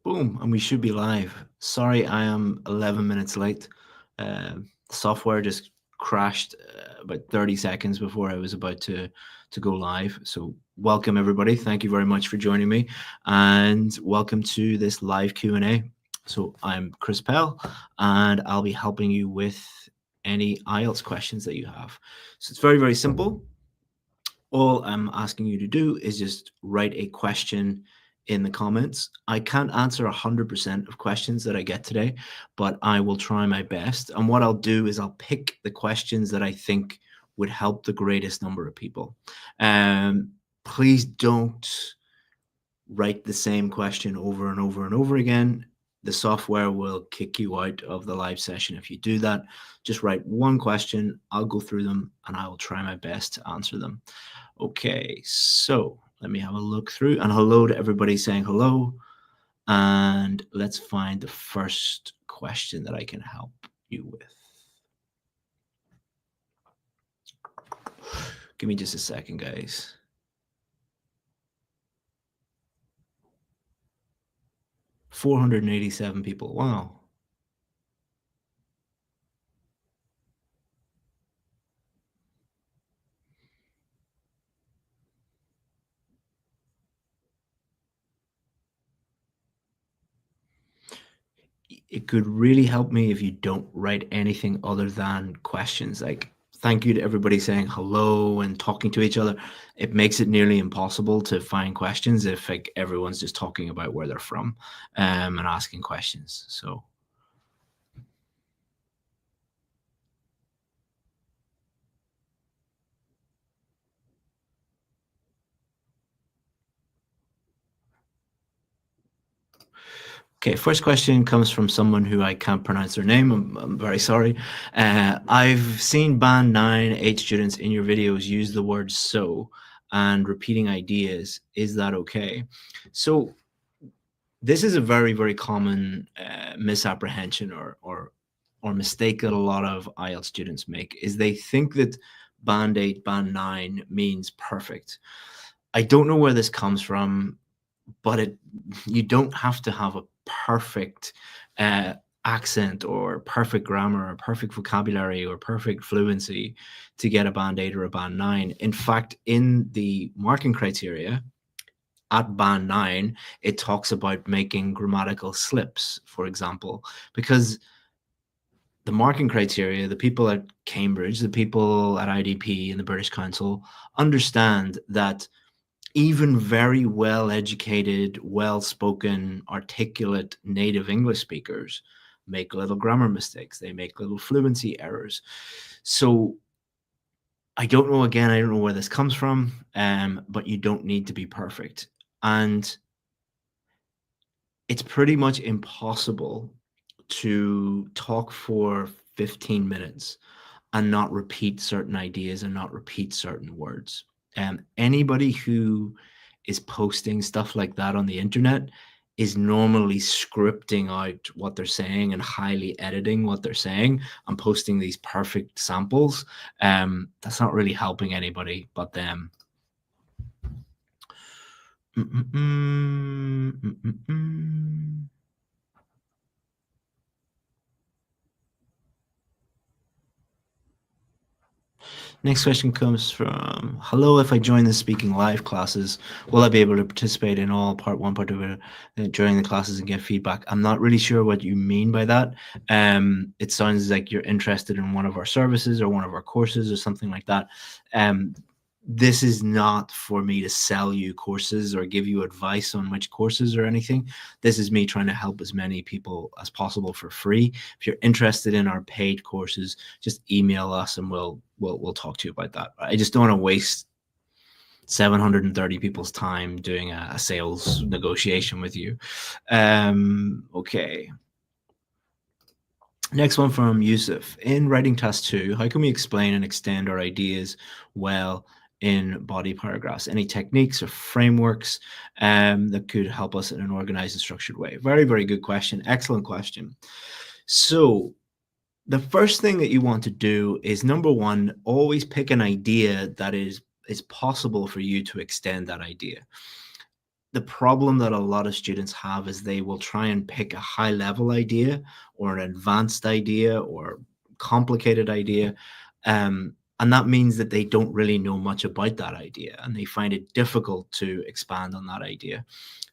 Boom, and we should be live. Sorry, I am 11 minutes late. Software just crashed about 30 seconds before I was about to go live. So welcome everybody. Thank you very much for joining me, and welcome to this live Q&A. So I'm Chris Pell, and I'll be helping you with any IELTS questions that you have. So it's very, very simple. All I'm asking you to do is just write a question in the comments. I can't answer 100% of questions that I get today, but I will try my best. And what I'll do is I'll pick the questions that I think would help the greatest number of people. Please don't write the same question over and over and over again. The software will kick you out of the live session if you do that. Just write one question, I'll go through them, and I will try my best to answer them. Okay, so let me have a look through, and hello to everybody saying hello. And let's find the first question that I can help you with. Give me just a second, guys. $487 people. Wow. It could really help me if you don't write anything other than questions. Like, thank you to everybody saying hello and talking to each other. It makes it nearly impossible to find questions if like everyone's just talking about where they're from and asking questions. So okay, first question comes from someone who I can't pronounce their name. I'm very sorry. I've seen Band 9 students in your videos use the word so and repeating ideas. Is that okay? So this is a very, very common misapprehension or mistake that a lot of IELTS students make, is they think that Band 8, Band 9 means perfect. I don't know where this comes from, but you don't have to have a perfect accent or perfect grammar or perfect vocabulary or perfect fluency to get a Band 8 or a Band 9. In fact, in the marking criteria at Band 9, it talks about making grammatical slips, for example, because the marking criteria, the people at Cambridge, the people at IDP and the British Council understand that even very well-educated, well-spoken, articulate native English speakers make little grammar mistakes. They make little fluency errors. So I don't know, again, I don't know where this comes from, but you don't need to be perfect. And it's pretty much impossible to talk for 15 minutes and not repeat certain ideas and not repeat certain words. Anybody who is posting stuff like that on the internet is normally scripting out what they're saying and highly editing what they're saying and posting these perfect samples. That's not really helping anybody but them. Next question comes from, hello, if I join the speaking live classes, will I be able to participate in all part one, part two during the classes and get feedback? I'm not really sure what you mean by that. It sounds like you're interested in one of our services or one of our courses or something like that. This is not for me to sell you courses or give you advice on which courses or anything. This is me trying to help as many people as possible for free. If you're interested in our paid courses, just email us and we'll talk to you about that. I just don't want to waste 730 people's time doing a sales negotiation with you. Okay. Next one from Yusuf. In writing task 2, how can we explain and extend our ideas well in body paragraphs? Any techniques or frameworks that could help us in an organized and structured way? Very, very good question. Excellent question. So the first thing that you want to do is, number one, always pick an idea that is possible for you to extend that idea. the problem that a lot of students have is they will try and pick a high level idea or an advanced idea or complicated idea. And that means that they don't really know much about that idea and they find it difficult to expand on that idea.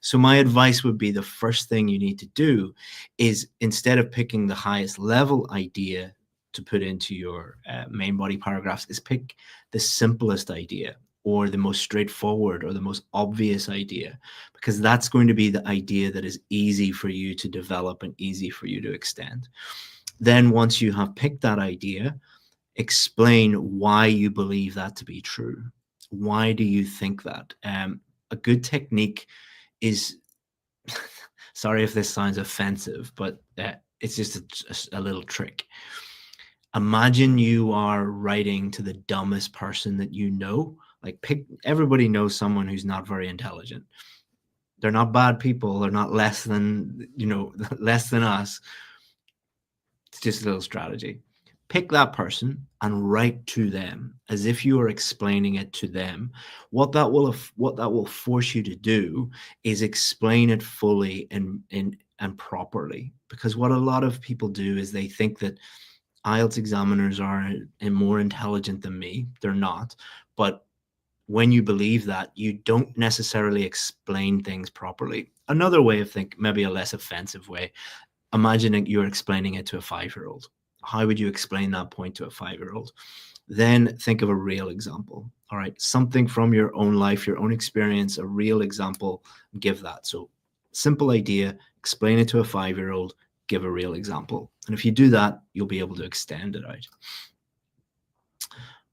So, my advice would be the first thing you need to do is instead of picking the highest level idea to put into your main body paragraphs, is pick the simplest idea or the most straightforward or the most obvious idea, because that's going to be the idea that is easy for you to develop and easy for you to extend. Then, once you have picked that idea, explain why you believe that to be true. Why do you think that? A good technique is, sorry if this sounds offensive, but it's just a little trick. Imagine you are writing to the dumbest person that you know. Like, pick, everybody knows someone who's not very intelligent. They're not bad people. They're not less than, less than us. It's just a little strategy. Pick that person and write to them as if you are explaining it to them. What that will force you to do is explain it fully and properly. Because what a lot of people do is they think that IELTS examiners are more intelligent than me. They're not. But when you believe that, you don't necessarily explain things properly. Another way of thinking, maybe a less offensive way, imagine you're explaining it to a 5-year-old. How would you explain that point to a 5-year-old? Then think of a real example. All right, something from your own life, your own experience, a real example, give that. So, simple idea, explain it to a 5-year-old, give a real example. And if you do that, you'll be able to extend it out.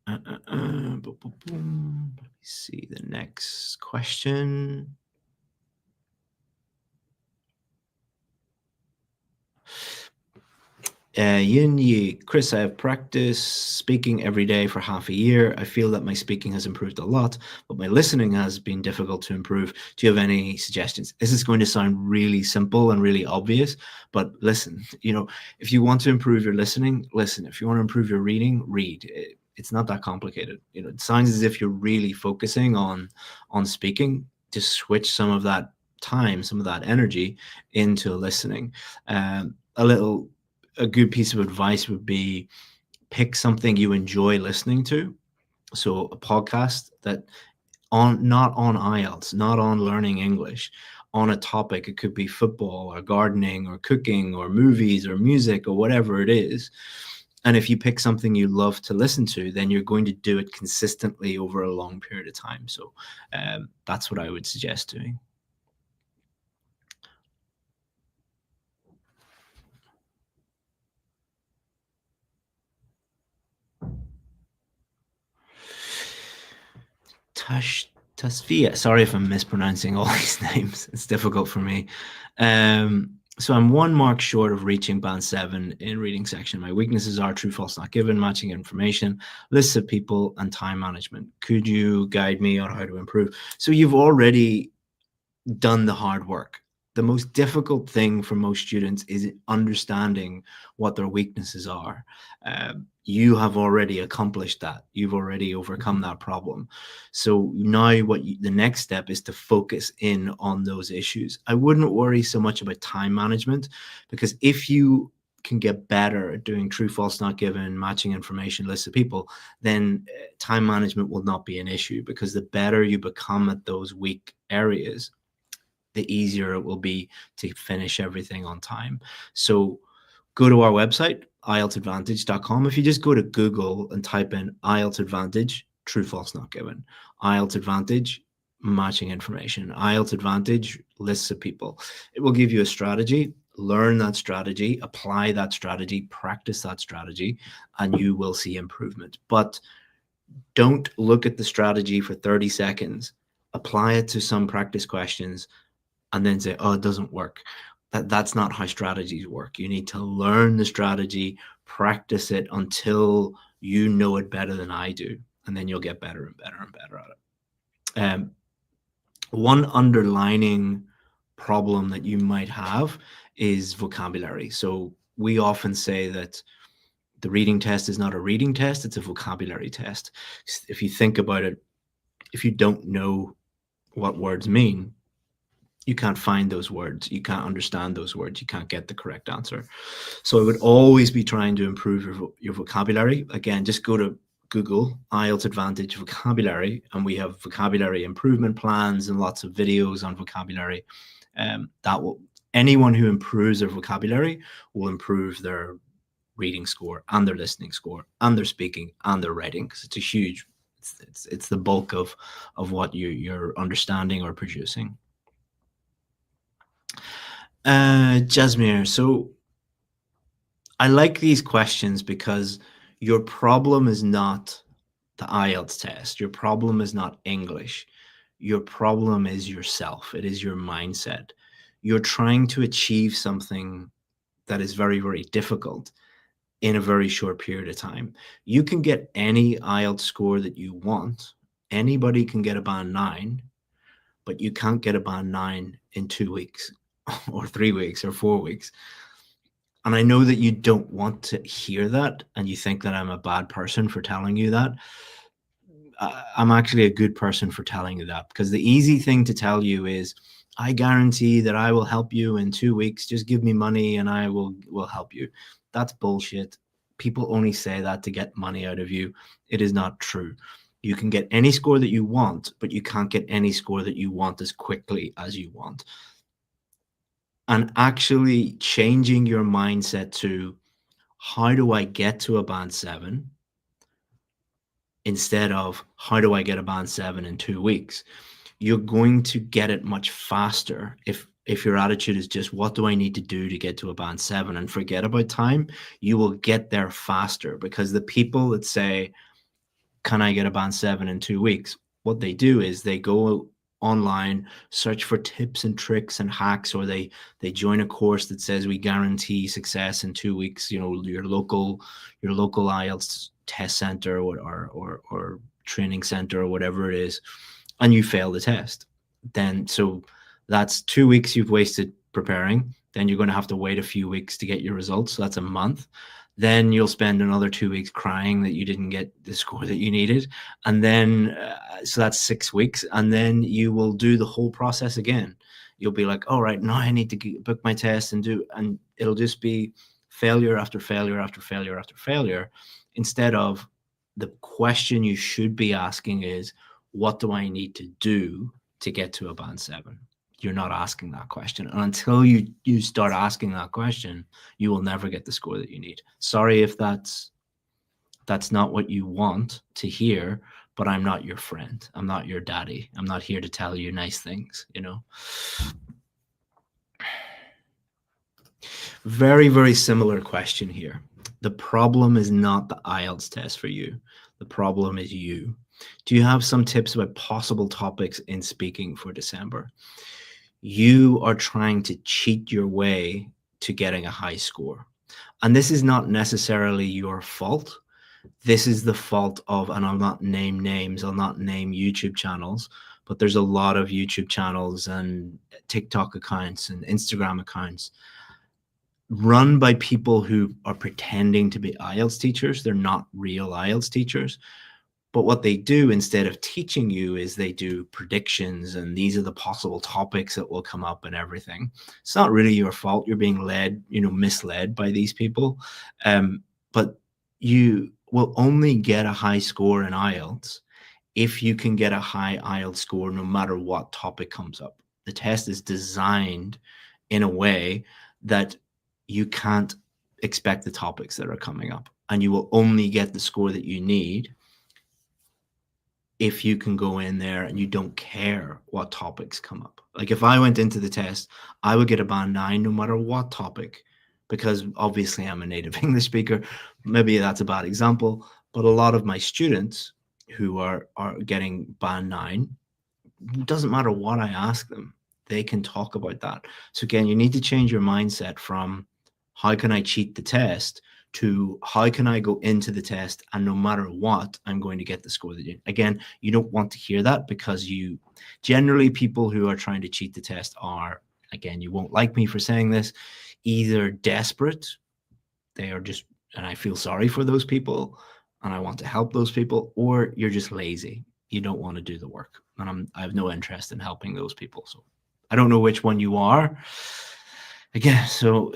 Let me see the next question. Yin Yi, Chris, I have practiced speaking every day for half a year. I feel that my speaking has improved a lot, but my listening has been difficult to improve. Do you have any suggestions? This is going to sound really simple and really obvious, but listen, if you want to improve your listening, listen. If you want to improve your reading, read. It's not that complicated. It sounds as if you're really focusing on speaking. Just switch some of that time, some of that energy into listening. A good piece of advice would be pick something you enjoy listening to. So a podcast that not on IELTS, not on learning English, on a topic. It could be football or gardening or cooking or movies or music or whatever it is. And if you pick something you love to listen to, then you're going to do it consistently over a long period of time. So that's what I would suggest doing. Tasfia. Sorry if I'm mispronouncing all these names. It's difficult for me. So I'm 1 mark short of reaching band 7 in reading section. My weaknesses are true, false, not given, matching information, lists of people, and time management. Could you guide me on how to improve? So you've already done the hard work. The most difficult thing for most students is understanding what their weaknesses are. You have already accomplished that. You've already overcome that problem. So now the next step is to focus in on those issues. I wouldn't worry so much about time management, because if you can get better at doing true, false, not given, matching information, lists of people, then time management will not be an issue, because the better you become at those weak areas, the easier it will be to finish everything on time. So go to our website, IELTSadvantage.com. If you just go to Google and type in IELTS Advantage, true, false, not given, IELTS Advantage, matching information, IELTS Advantage, lists of people, it will give you a strategy. Learn that strategy, apply that strategy, practice that strategy, and you will see improvement. But don't look at the strategy for 30 seconds, apply it to some practice questions, and then say, oh, it doesn't work. That's not how strategies work. You need to learn the strategy, practice it until you know it better than I do, and then you'll get better and better and better at it. One underlining problem that you might have is vocabulary. So we often say that the reading test is not a reading test, it's a vocabulary test. If you think about it, if you don't know what words mean, You can't find those words. You can't understand those words. You can't get the correct answer. So I would always be trying to improve your vocabulary. Again, just go to Google IELTS Advantage vocabulary, and we have vocabulary improvement plans and lots of videos on vocabulary. That will anyone who improves their vocabulary will improve their reading score and their listening score and their speaking and their writing, because it's a huge it's the bulk of what you're understanding or producing. Jasmine, so I like these questions because your problem is not the IELTS test. Your problem is not English. Your problem is yourself. It is your mindset. You're trying to achieve something that is very, very difficult in a very short period of time. You can get any IELTS score that you want. Anybody can get a band 9, but you can't get a band 9 in 2 weeks or 3 weeks or 4 weeks. And I know that you don't want to hear that, and you think that I'm a bad person for telling you that. I'm actually a good person for telling you that, because the easy thing to tell you is, I guarantee that I will help you in 2 weeks. Just give me money and I will help you. That's bullshit. People only say that to get money out of you. It is not true. You can get any score that you want, but you can't get any score that you want as quickly as you want. And actually changing your mindset to, how do I get to a band 7? Instead of, how do I get a band 7 in 2 weeks? You're going to get it much faster if your attitude is just, what do I need to do to get to a band 7, and forget about time. You will get there faster, because the people that say, can I get a band 7 in 2 weeks? What they do is they go online, search for tips and tricks and hacks, or they join a course that says, we guarantee success in 2 weeks. You know, your local IELTS test center or training center or whatever it is, and you fail the test. Then so that's 2 weeks you've wasted preparing. Then you're going to have to wait a few weeks to get your results. So that's a month. Then you'll spend another 2 weeks crying that you didn't get the score that you needed. And then, so that's 6 weeks. And then you will do the whole process again. You'll be like, all right, now I need to book my test and it'll just be failure after failure after failure after failure. Instead of, the question you should be asking is, what do I need to do to get to a band 7? You're not asking that question. And until you start asking that question, you will never get the score that you need. Sorry if that's not what you want to hear, but I'm not your friend. I'm not your daddy. I'm not here to tell you nice things, you know. Very, very similar question here. The problem is not the IELTS test for you. The problem is you. Do you have some tips about possible topics in speaking for December? You are trying to cheat your way to getting a high score. And this is not necessarily your fault. This is the fault of, and I'll not name names, I'll not name YouTube channels, but there's a lot of YouTube channels and TikTok accounts and Instagram accounts run by people who are pretending to be IELTS teachers. They're not real IELTS teachers. But what they do, instead of teaching you, is they do predictions, and these are the possible topics that will come up and everything. It's not really your fault. You're being led, misled by these people. But you will only get a high score in IELTS if you can get a high IELTS score no matter what topic comes up. The test is designed in a way that you can't expect the topics that are coming up, and you will only get the score that you need if you can go in there and you don't care what topics come up. Like, if I went into the test, I would get a band 9 no matter what topic, because obviously I'm a native English speaker. Maybe that's a bad example, but a lot of my students who are getting band 9, it doesn't matter what I ask them, they can talk about that. So again, you need to change your mindset from, how can I cheat the test, to, how can I go into the test and no matter what, I'm going to get the score that you. Again, you don't want to hear that, because you generally, people who are trying to cheat the test are, again, you won't like me for saying this, either desperate, they are just, and I feel sorry for those people and I want to help those people, or you're just lazy. You don't want to do the work, and I have no interest in helping those people. So I don't know which one you are. Again, so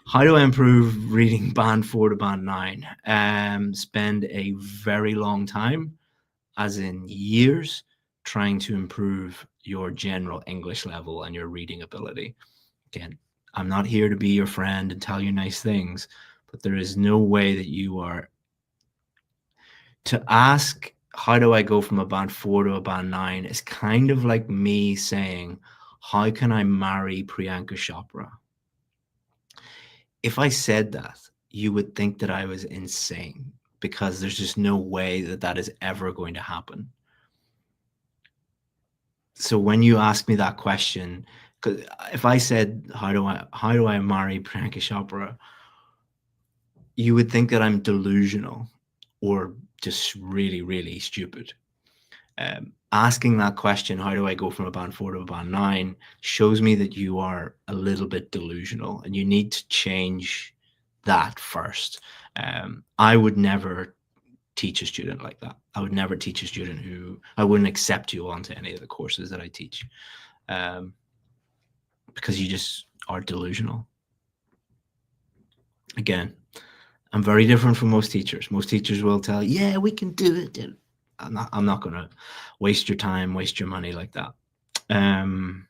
how do I improve reading band 4 to band 9? Spend a very long time, as in years, trying to improve your general English level and your reading ability. Again, I'm not here to be your friend and tell you nice things, but there is no way that you are to ask, how do I go from a band 4 to a band 9 is kind of like me saying, how can I marry Priyanka Chopra? If I said that, you would think that I was insane because there's just no way that that is ever going to happen. So when you ask me that question, because if I said, how do I marry Priyanka Chopra, you would think that I'm delusional or just really, really stupid. Asking that question, how do I go from a band 4 to a band 9, shows me that you are a little bit delusional and you need to change that first. I would never teach a student like that. I would never teach a student who I wouldn't accept you onto any of the courses that I teach, um, because you just are delusional. Again, I'm very different from most teachers. Most teachers will tell you, yeah, we can do it. I'm not going to waste your time, waste your money like that. Um,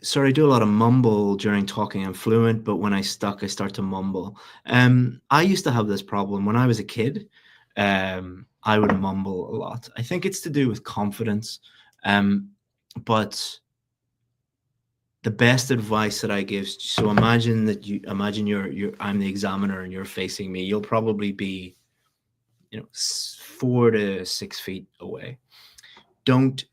sorry, I do a lot of mumble during talking. I'm fluent, but when I stuck, I start to mumble. I used to have this problem when I was a kid. I would mumble a lot. I think it's to do with confidence. But the best advice that I give, so imagine you're I'm the examiner and you're facing me. You'll probably be, 4 to 6 feet away. Don't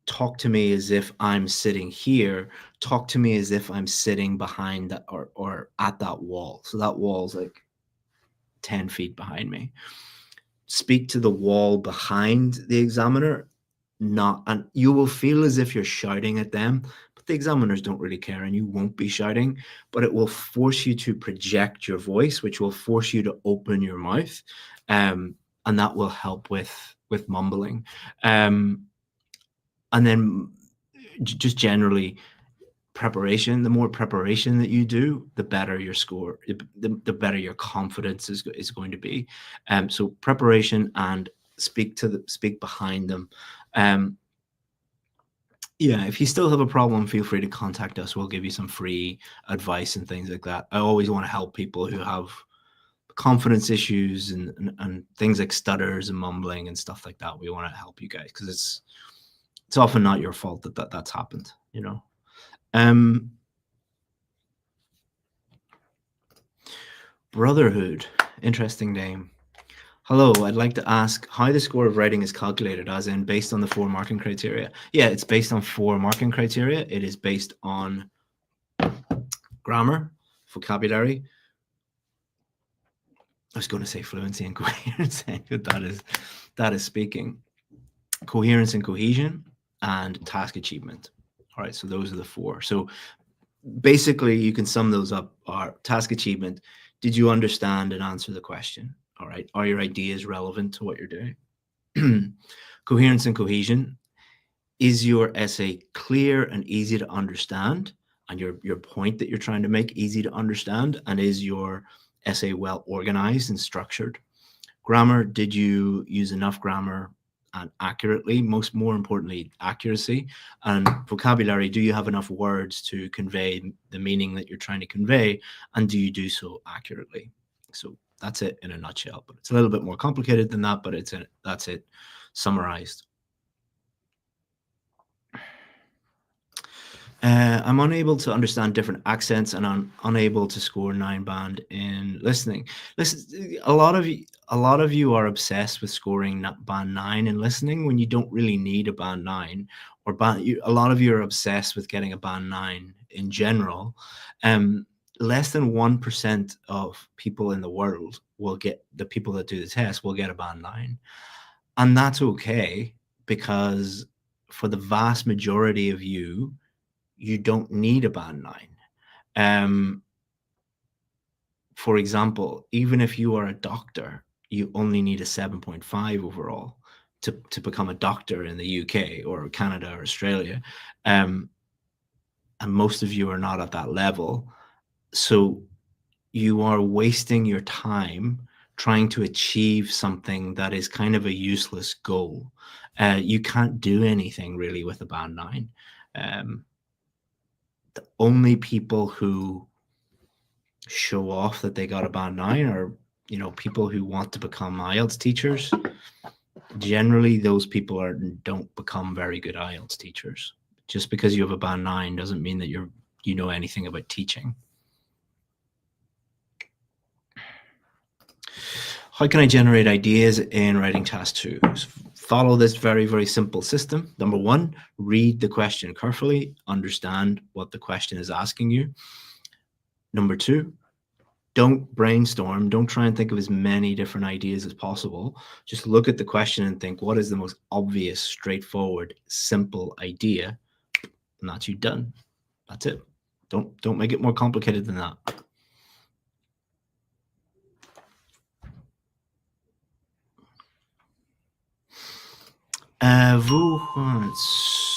talk to me as if I'm sitting here. Talk to me as if I'm sitting behind that or at that wall. So that wall's like 10 feet behind me. Speak to the wall behind the examiner, not, and you will feel as if you're shouting at them, but the examiners don't really care and you won't be shouting, but it will force you to project your voice, which will force you to open your mouth. And that will help with mumbling. And then just generally preparation, the more preparation that you do, the better your score, the better your confidence is going to be. So preparation and speak behind them. Yeah, if you still have a problem, feel free to contact us. We'll give you some free advice and things like that. I always want to help people who have confidence issues and things like stutters and mumbling and stuff like that. We want to help you guys because it's often not your fault that's happened, you know. Um, Brotherhood, interesting name. Hello, I'd like to ask how the score of writing is calculated, as in based on the 4 marking criteria. Yeah, it's based on 4 marking criteria. It is based on grammar, vocabulary. I was going to say fluency and coherence, but that is speaking. Coherence and cohesion, and task achievement. All right, so those are the 4. So basically, you can sum those up. Are task achievement, did you understand and answer the question? All right, are your ideas relevant to what you're doing? Coherence and cohesion, is your essay clear and easy to understand, and your point that you're trying to make easy to understand, and is your essay well organized and structured? Grammar, did you use enough grammar and accurately? More importantly, accuracy. And vocabulary, do you have enough words to convey the meaning that you're trying to convey, and do you do so accurately? So that's it in a nutshell, but it's a little bit more complicated than that, but that's it summarized. I'm unable to understand different accents, and I'm unable to score 9 band in listening. Listen, a lot of you are obsessed with scoring band 9 in listening when you don't really need a band 9, or a lot of you are obsessed with getting a band 9 in general. Less than 1% of people in the world the people that do the test will get a band 9, and that's okay, because for the vast majority of you don't need a band 9. For example, even if you are a doctor, you only need a 7.5 overall to become a doctor in the UK or Canada or Australia. And most of you are not at that level. So you are wasting your time trying to achieve something that is kind of a useless goal. You can't do anything really with a band 9. The only people who show off that they got a band 9 are, people who want to become IELTS teachers. Generally, those people don't become very good IELTS teachers. Just because you have a band 9 doesn't mean that you know anything about teaching. How can I generate ideas in writing task 2? Follow this very, very simple system. Number 1, read the question carefully, understand what the question is asking you. Number 2, don't brainstorm. Don't try and think of as many different ideas as possible. Just look at the question and think, what is the most obvious, straightforward, simple idea? And that's you done. That's it. Don't make it more complicated than that.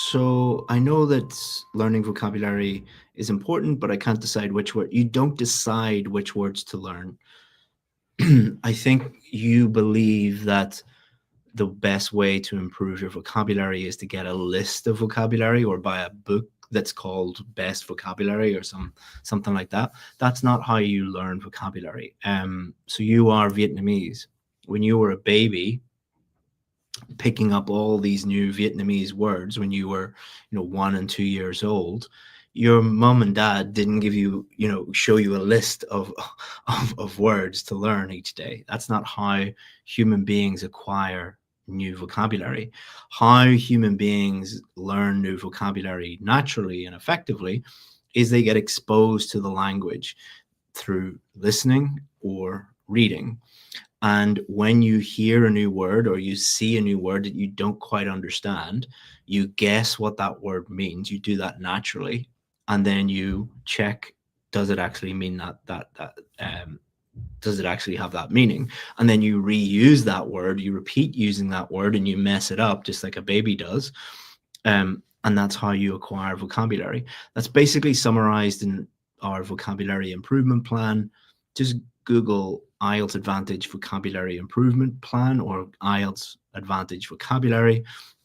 So I know that learning vocabulary is important, but I can't decide which word. You don't decide which words to learn. I think you believe that the best way to improve your vocabulary is to get a list of vocabulary or buy a book that's called Best Vocabulary or something like that. That's not how you learn vocabulary. So you are Vietnamese. When you were a baby, picking up all these new Vietnamese words when you were, 1 and 2 years old, your mom and dad didn't give you, show you a list of words to learn each day. That's not how human beings acquire new vocabulary. How human beings learn new vocabulary naturally and effectively is they get exposed to the language through listening or reading. And when you hear a new word or you see a new word that you don't quite understand, you guess what that word means. You do that naturally, and then you check: does it actually mean does it actually have that meaning? And then you reuse that word. You repeat using that word, and you mess it up just like a baby does. And that's how you acquire vocabulary. That's basically summarized in our vocabulary improvement plan. Just Google IELTS Advantage Vocabulary Improvement Plan or IELTS Advantage Vocabulary,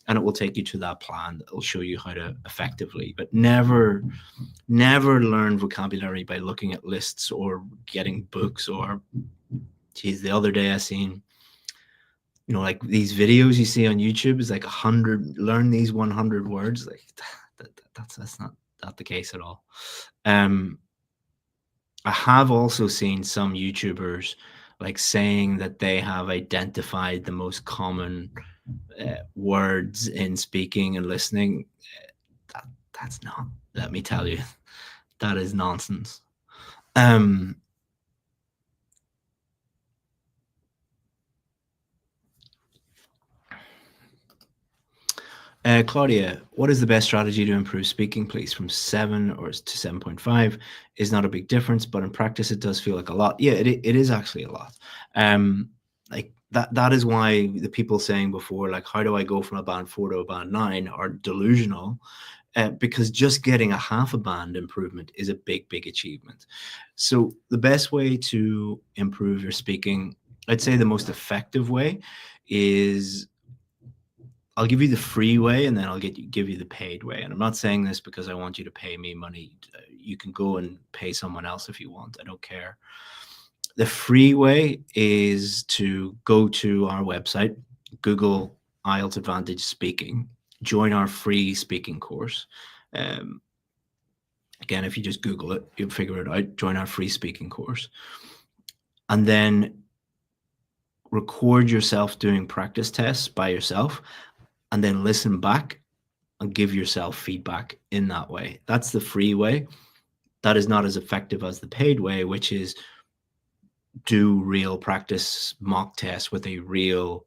and it will take you to that plan that will show you how to effectively, but never learn vocabulary by looking at lists or getting books or, geez, the other day I seen, like these videos you see on YouTube is like 100, learn these 100 words. Like that's not the case at all. I have also seen some YouTubers like saying that they have identified the most common words in speaking and listening. That's not, let me tell you, that is nonsense. Claudia, what is the best strategy to improve speaking, please? From 7 or to 7.5 is not a big difference, but in practice it does feel like a lot. Yeah, it is actually a lot. Like that is why the people saying before, like, how do I go from a band 4 to a band 9 are delusional, because just getting a half a band improvement is a big achievement. So the best way to improve your speaking, I'd say the most effective way is, I'll give you the free way and then I'll give you the paid way. And I'm not saying this because I want you to pay me money. You can go and pay someone else if you want. I don't care. The free way is to go to our website, Google IELTS Advantage Speaking, join our free speaking course. Again, if you just Google it, you'll figure it out. Join our free speaking course. And then record yourself doing practice tests by yourself, and then listen back and give yourself feedback in that way. That's the free way. That is not as effective as the paid way, which is do real practice mock tests with a real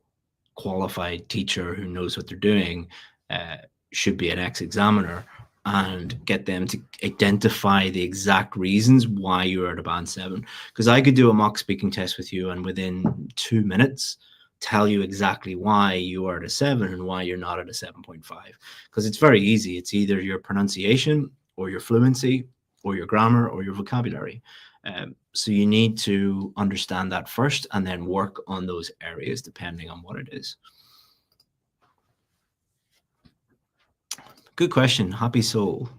qualified teacher who knows what they're doing, should be an ex-examiner, and get them to identify the exact reasons why you're at a band 7. Because I could do a mock speaking test with you and within 2 minutes tell you exactly why you are at a 7 and why you're not at a 7.5. Because it's very easy. It's either your pronunciation or your fluency or your grammar or your vocabulary. So you need to understand that first and then work on those areas depending on what it is. Good question. Happy Soul.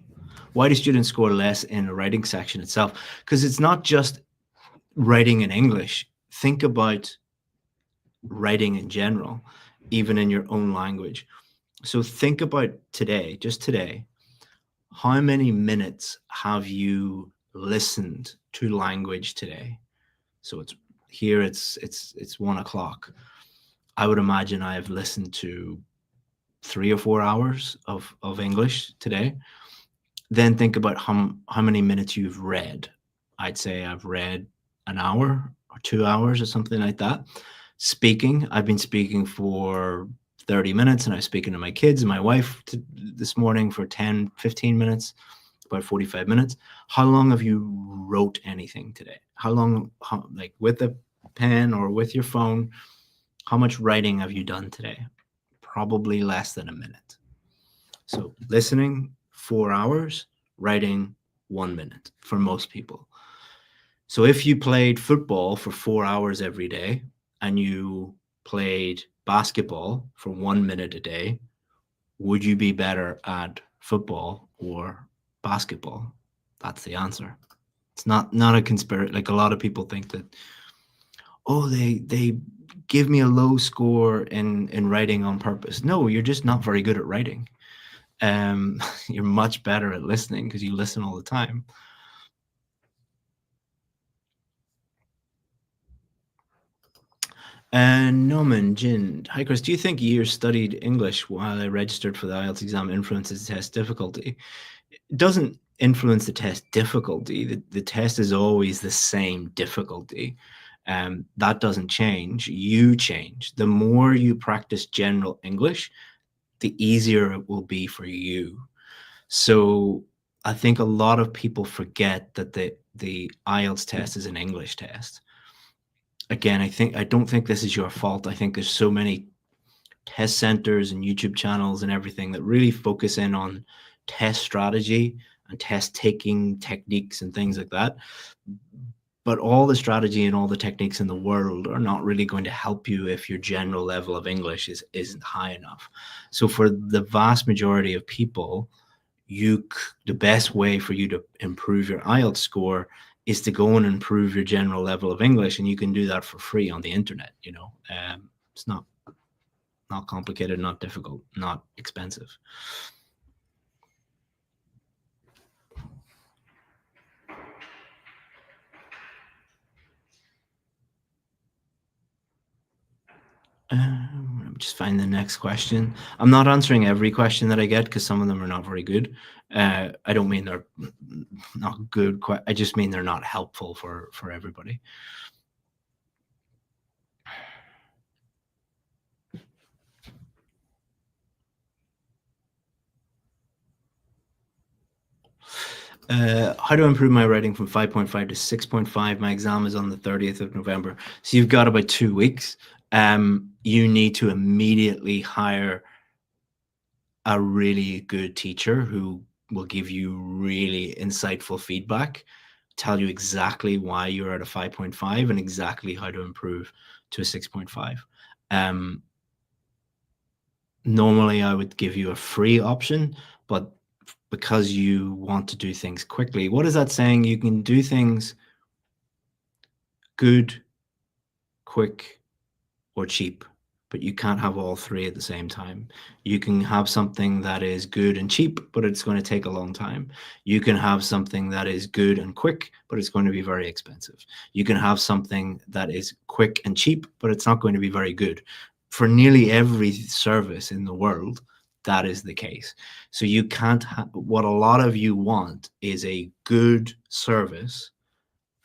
Why do students score less in a writing section itself? Because it's not just writing in English. Think about writing in general, even in your own language. So think about today, just today, how many minutes have you listened to language today? So it's here, it's 1 o'clock. I would imagine I have listened to 3 or 4 hours of English today. Then think about how many minutes you've read. I'd say I've read an hour or 2 hours or something like that. Speaking, I've been speaking for 30 minutes and I was speaking to my kids and my wife this morning for 10, 15 minutes, about 45 minutes. How long have you wrote anything today? How long, like with a pen or with your phone, how much writing have you done today? Probably less than a minute. So listening 4 hours, writing 1 minute for most people. So if you played football for 4 hours every day and you played basketball for 1 minute a day, would you be better at football or basketball? That's the answer. It's not a conspiracy. Like a lot of people think that, oh, they give me a low score in writing on purpose. No, you're just not very good at writing. You're much better at listening because you listen all the time. And Norman Jin, hi Chris, do you think years studied English while I registered for the IELTS exam influences the test difficulty? It doesn't influence the test difficulty. The test is always the same difficulty. That doesn't change. You change. The more you practice general English, the easier it will be for you. So I think a lot of people forget that the IELTS test is an English test. Again, I don't think this is your fault. I think there's so many test centers and YouTube channels and everything that really focus in on test strategy and test taking techniques and things like that. But all the strategy and all the techniques in the world are not really going to help you if your general level of English isn't high enough. So for the vast majority of people, the best way for you to improve your IELTS score is to go and improve your general level of English, and you can do that for free on the internet. It's not complicated, not difficult, not expensive. Let me just find the next question. I'm not answering every question that I get because some of them are not very good. I don't mean they're not good. I just mean they're not helpful for everybody. How to improve my writing from 5.5 to 6.5. My exam is on the 30th of November. So you've got about 2 weeks. You need to immediately hire a really good teacher who will give you really insightful feedback, tell you exactly why you're at a 5.5 and exactly how to improve to a 6.5. Normally, I would give you a free option, but because you want to do things quickly, what is that saying? You can do things good, quick, or cheap, but you can't have all three at the same time. You can have something that is good and cheap, but it's going to take a long time. You can have something that is good and quick, but it's going to be very expensive. You can have something that is quick and cheap, but it's not going to be very good. For nearly every service in the world, that is the case. So you can't what a lot of you want is a good service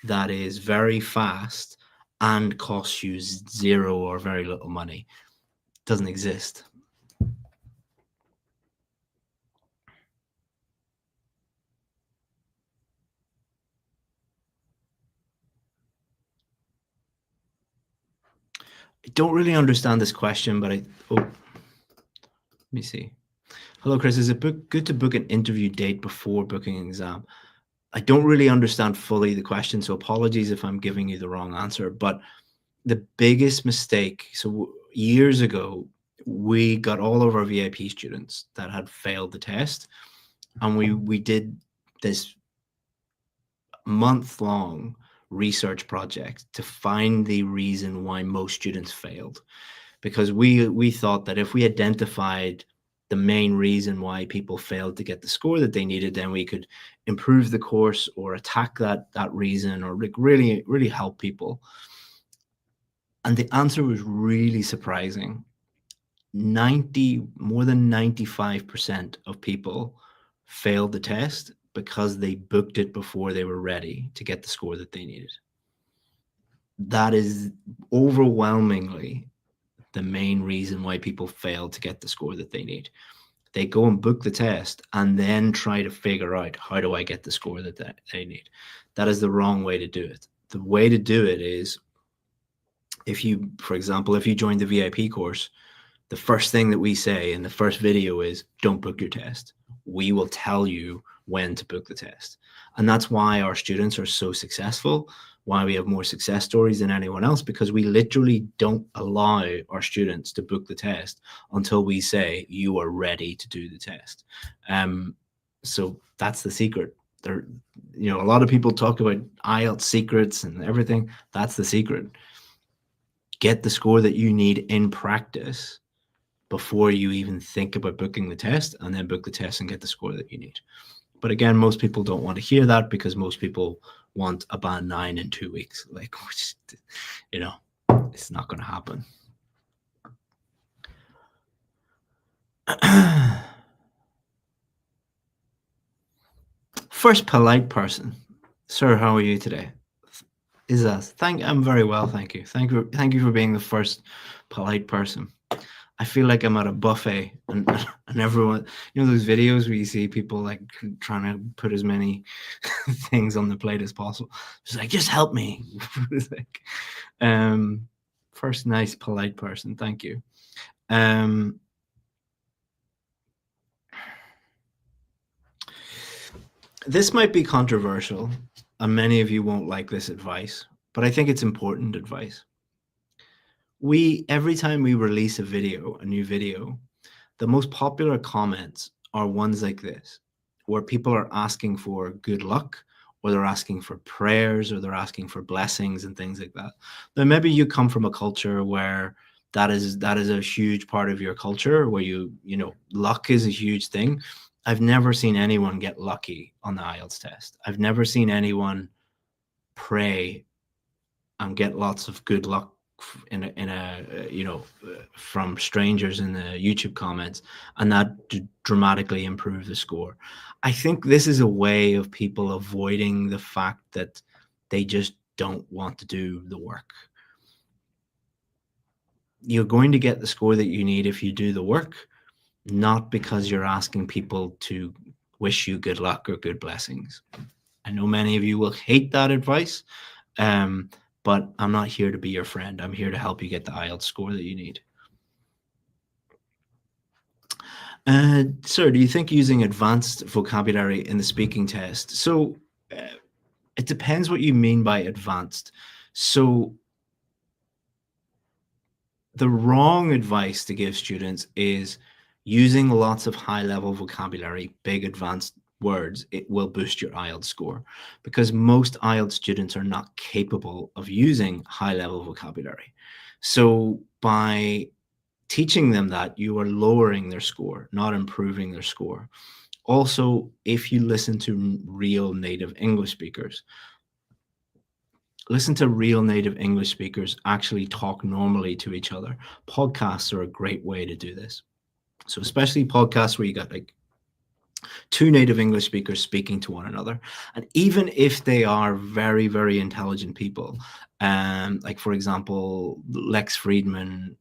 that is very fast and costs you zero or very little money. Doesn't exist. I don't really understand this question, but let me see. Hello, Chris. Is it good to book an interview date before booking an exam? I don't really understand fully the question, so apologies if I'm giving you the wrong answer. But the biggest mistake, so years ago, we got all of our VIP students that had failed the test, and we did this month-long research project to find the reason why most students failed, because we thought that if we identified the main reason why people failed to get the score that they needed, then we could improve the course or attack that reason, or like really help people. And the answer was really surprising. More than 95% of people failed the test because they booked it before they were ready to get the score that they needed. That is overwhelmingly the main reason why people fail to get the score that they need. They go and book the test and then try to figure out, how do I get the score that they need? That is the wrong way to do it. The way to do it is, for example, if you join the VIP course, the first thing that we say in the first video is, don't book your test. We will tell you when to book the test. And that's why our students are so successful, why we have more success stories than anyone else, because we literally don't allow our students to book the test until we say, you are ready to do the test. So that's the secret. A lot of people talk about IELTS secrets and everything. That's the secret. Get the score that you need in practice before you even think about booking the test, and then book the test and get the score that you need. But again, most people don't want to hear that, because most people want a band 9 in 2 weeks. Like, it's not going to happen. First polite person. Sir, how are you today? I'm very well, thank you. Thank you for being the first polite person. I feel like I'm at a buffet, and everyone, those videos where you see people like trying to put as many things on the plate as possible. Just like, just help me. Like, first nice polite person. Thank you. This might be controversial, and many of you won't like this advice, but I think it's important advice. Every time we release a new video, the most popular comments are ones like this, where people are asking for good luck, or they're asking for prayers, or they're asking for blessings and things like that. Now, maybe you come from a culture where that is a huge part of your culture, where luck is a huge thing. I've never seen anyone get lucky on the IELTS test. I've never seen anyone pray and get lots of good luck from strangers in the YouTube comments, and that dramatically improve the score. I think this is a way of people avoiding the fact that they just don't want to do the work. You're going to get the score that you need if you do the work, not because you're asking people to wish you good luck or good blessings. I know many of you will hate that advice, but I'm not here to be your friend. I'm here to help you get the IELTS score that you need. Sir, do you think using advanced vocabulary in the speaking test? So it depends what you mean by advanced. So the wrong advice to give students is using lots of high-level vocabulary, big advanced words. It will boost your IELTS score, because most IELTS students are not capable of using high-level vocabulary. So by teaching them that, you are lowering their score, not improving their score. Also, if you listen to real native English speakers, actually talk normally to each other. Podcasts are a great way to do this. So especially podcasts where you got like two native English speakers speaking to one another. And even if they are very, very intelligent people, like for example, Lex Friedman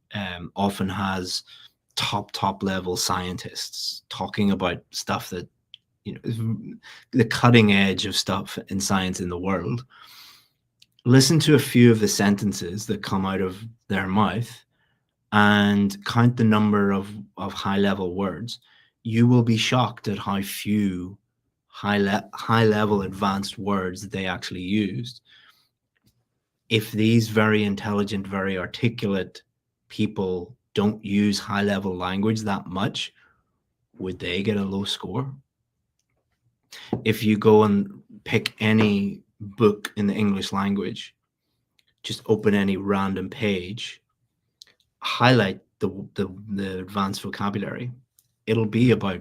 often has top level scientists talking about stuff that, the cutting edge of stuff in science in the world. Listen to a few of the sentences that come out of their mouth and count the number of high-level words. You will be shocked at how few high-level advanced words they actually used. If these very intelligent, very articulate people don't use high-level language that much, would they get a low score? If you go and pick any book in the English language, just open any random page, highlight the advanced vocabulary, it'll be about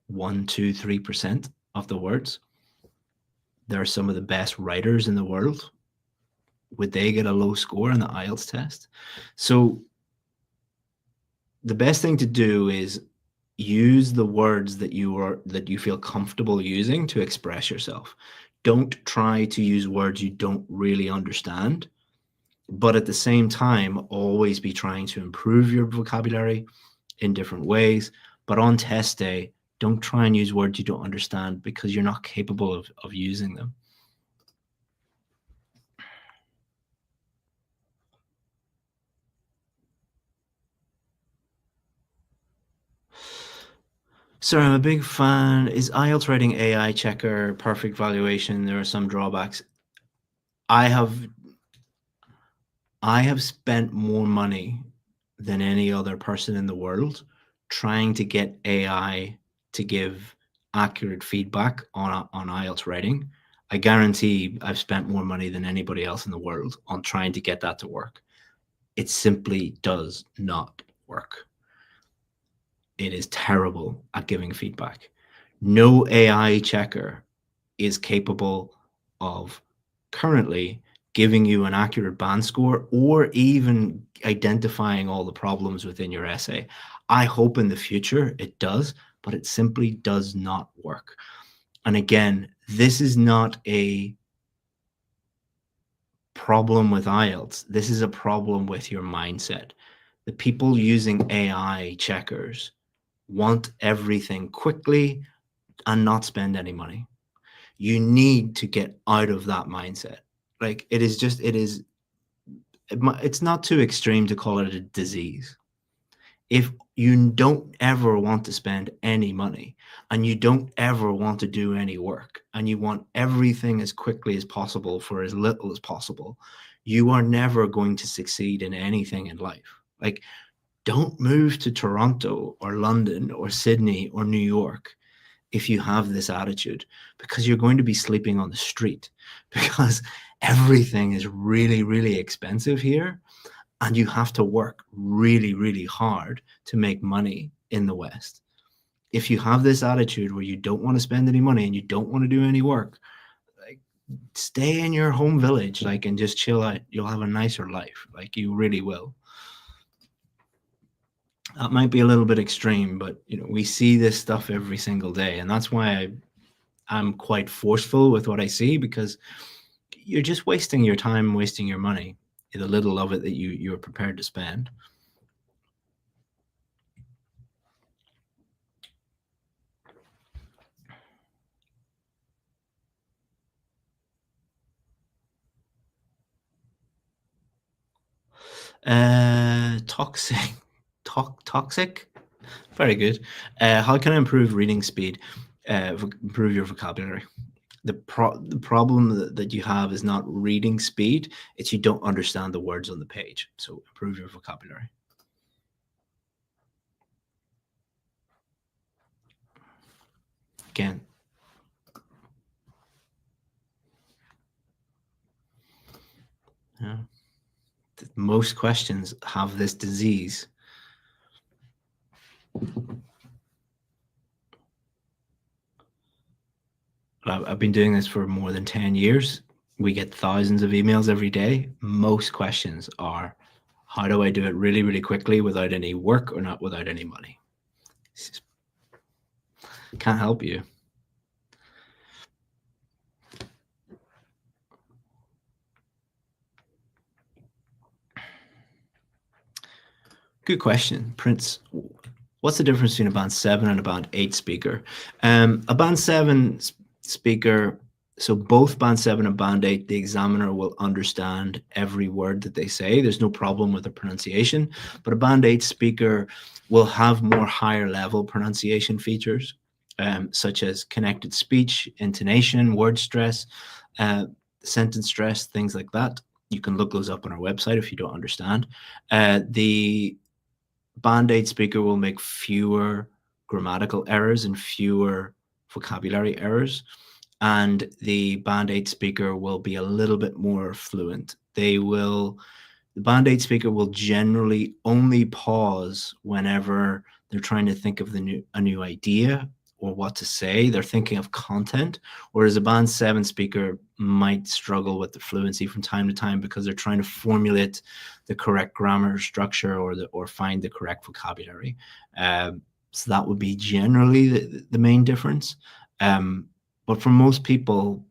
1, 2, 3% of the words. There are some of the best writers in the world. Would they get a low score in the IELTS test? So the best thing to do is use the words that you feel comfortable using to express yourself. Don't try to use words you don't really understand, but at the same time, always be trying to improve your vocabulary in different ways. But on test day, don't try and use words you don't understand because you're not capable of using them. So I'm a big fan. Is IELTS writing AI checker perfect valuation? There are some drawbacks. I have spent more money than any other person in the world trying to get AI to give accurate feedback on IELTS writing. I guarantee I've spent more money than anybody else in the world on trying to get that to work. It simply does not work. It is terrible at giving feedback. No AI checker is capable of currently giving you an accurate band score or even identifying all the problems within your essay. I hope in the future it does, but it simply does not work. And again, this is not a problem with IELTS. This is a problem with your mindset. The people using AI checkers want everything quickly and not spend any money. You need to get out of that mindset. Like it's not too extreme to call it a disease. If you don't ever want to spend any money and you don't ever want to do any work and you want everything as quickly as possible for as little as possible, you are never going to succeed in anything in life. Like, don't move to Toronto or London or Sydney or New York if you have this attitude, because you're going to be sleeping on the street, because everything is really, really expensive here and you have to work really, really hard to make money in the West. If you have this attitude where you don't want to spend any money and you don't want to do any work, like, stay in your home village, like, and just chill out. You'll have a nicer life. Like, you really will. That might be a little bit extreme, but we see this stuff every single day, and that's why I'm quite forceful with what I see, because you're just wasting your time, wasting your money, the little of it that you're prepared to spend. Toxic, toxic. Very good. How can I improve reading speed? Improve your vocabulary. The problem that you have is not reading speed, it's you don't understand the words on the page. So improve your vocabulary. Again, yeah, most questions have this disease. I've been doing this for more than 10 years. We get thousands of emails every day. Most questions are, how do I do it really, really quickly without any work or not without any money? Can't help you. Good question, Prince. What's the difference between a band 7 and a band 8 speaker? A band 7 speaker So both band 7 and band 8, the examiner will understand every word that they say. There's no problem with the pronunciation, but a band 8 speaker will have more higher level pronunciation features, such as connected speech, intonation, word stress, sentence stress, things like that. You can look those up on our website if you don't understand. The band 8 speaker will make fewer grammatical errors and fewer vocabulary errors, and the band 8 speaker will be a little bit more fluent. The band 8 speaker will generally only pause whenever they're trying to think of a new idea or what to say. They're thinking of content, whereas a band 7 speaker might struggle with the fluency from time to time because they're trying to formulate the correct grammar structure or find the correct vocabulary. So that would be generally the main difference. But for most people,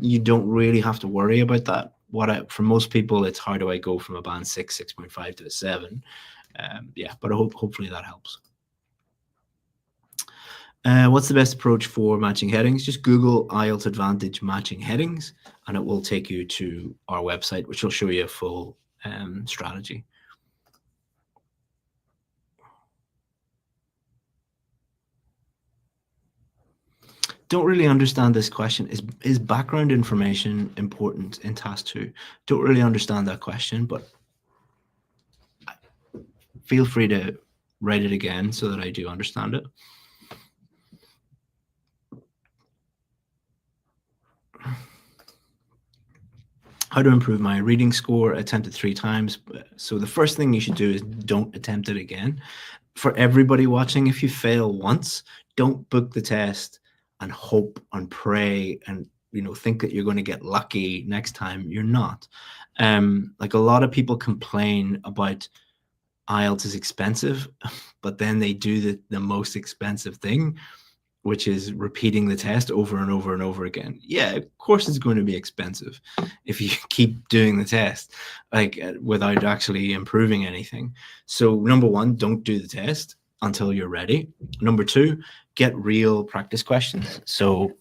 you don't really have to worry about that. For most people, it's how do I go from a band 6, 6.5 to a 7? Yeah, but hopefully that helps. What's the best approach for matching headings? Just Google IELTS Advantage matching headings, and it will take you to our website, which will show you a full strategy. Don't really understand this question. Is background information important in task 2? Don't really understand that question, but feel free to write it again so that I do understand it. How to improve my reading score, attempted 3 times. So the first thing you should do is don't attempt it again. For everybody watching, if you fail once, don't book the test and hope and pray and think that you're going to get lucky next time. You're not. Like a lot of people complain about IELTS is expensive, but then they do the most expensive thing, which is repeating the test over and over and over again. Yeah, of course it's going to be expensive if you keep doing the test, without actually improving anything. So number 1, don't do the test until you're ready. Number 2, get real practice questions. So,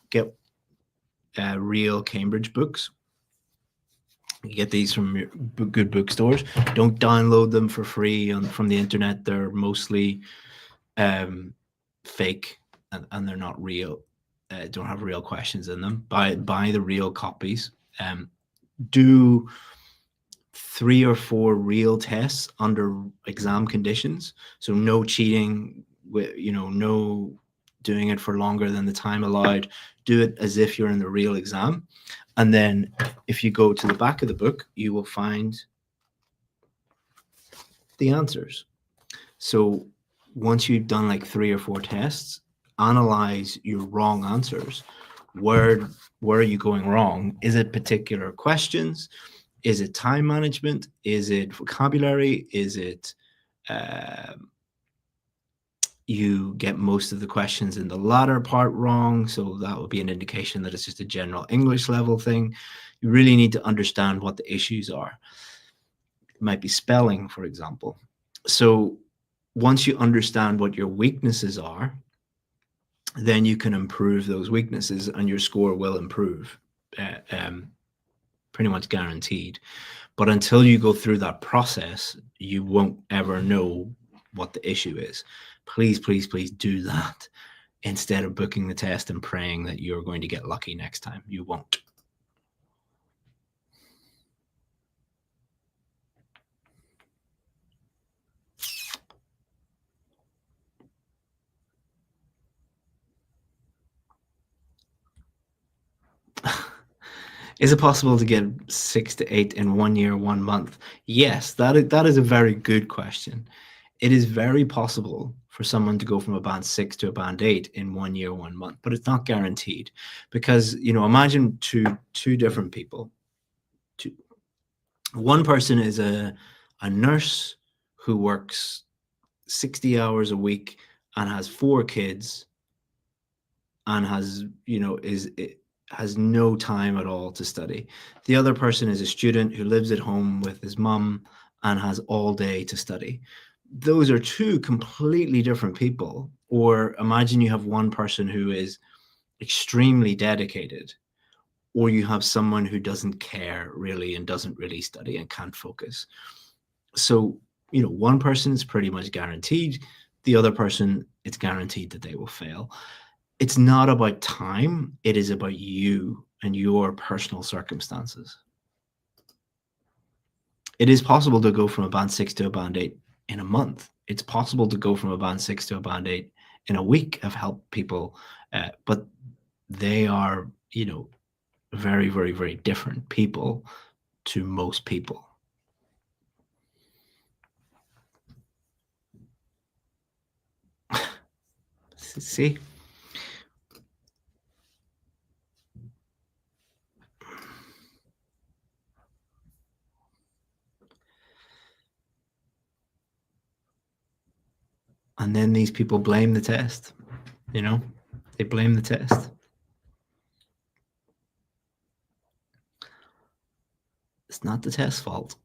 get real Cambridge books. You get these from your good bookstores. Don't download them for free from the internet. They're mostly fake, and they're not real. Don't have real questions in them. Buy the real copies. Do 3 or 4 real tests under exam conditions. So no cheating. No doing it for longer than the time allowed. Do it as if you're in the real exam. And then if you go to the back of the book, you will find the answers. So once you've done like 3 or 4 tests, analyze your wrong answers. Where are you going wrong? Is it particular questions? Is it time management? Is it vocabulary? Is it you get most of the questions in the latter part wrong? So that would be an indication that it's just a general English level thing. You really need to understand what the issues are. It might be spelling, for example. So once you understand what your weaknesses are, then you can improve those weaknesses and your score will improve, pretty much guaranteed. But until you go through that process, you won't ever know what the issue is. Please, please, please do that instead of booking the test and praying that you're going to get lucky next time. You won't. Is it possible to get 6 to 8 in 1 year, 1 month? Yes, that is a very good question. It is very possible for someone to go from a band 6 to a band 8 in 1 year, 1 month, but it's not guaranteed because, imagine two different people. One person is a nurse who works 60 hours a week and has 4 kids and has no time at all to study. The other person is a student who lives at home with his mum and has all day to study. Those are 2 completely different people. Or imagine you have one person who is extremely dedicated, or you have someone who doesn't care really and doesn't really study and can't focus. So, one person is pretty much guaranteed. The other person, it's guaranteed that they will fail. It's not about time. It is about you and your personal circumstances. It is possible to go from a band 6 to a band 8 in a month. It's possible to go from a band 6 to a band 8 in a week. I've helped people, but they are, very, very, very different people to most people. See? And then these people blame the test, they blame the test. It's not the test's fault.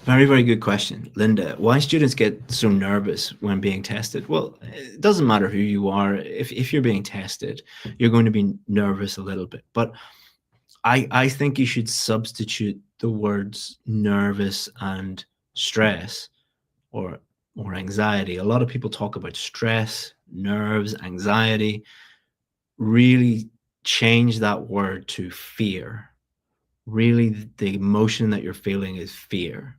Very, very good question, Linda. Why students get so nervous when being tested? Well, it doesn't matter who you are. If you're being tested, you're going to be nervous a little bit. But I think you should substitute the words nervous and stress or anxiety. A lot of people talk about stress, nerves, anxiety. Really change that word to fear. Really, the emotion that you're feeling is fear.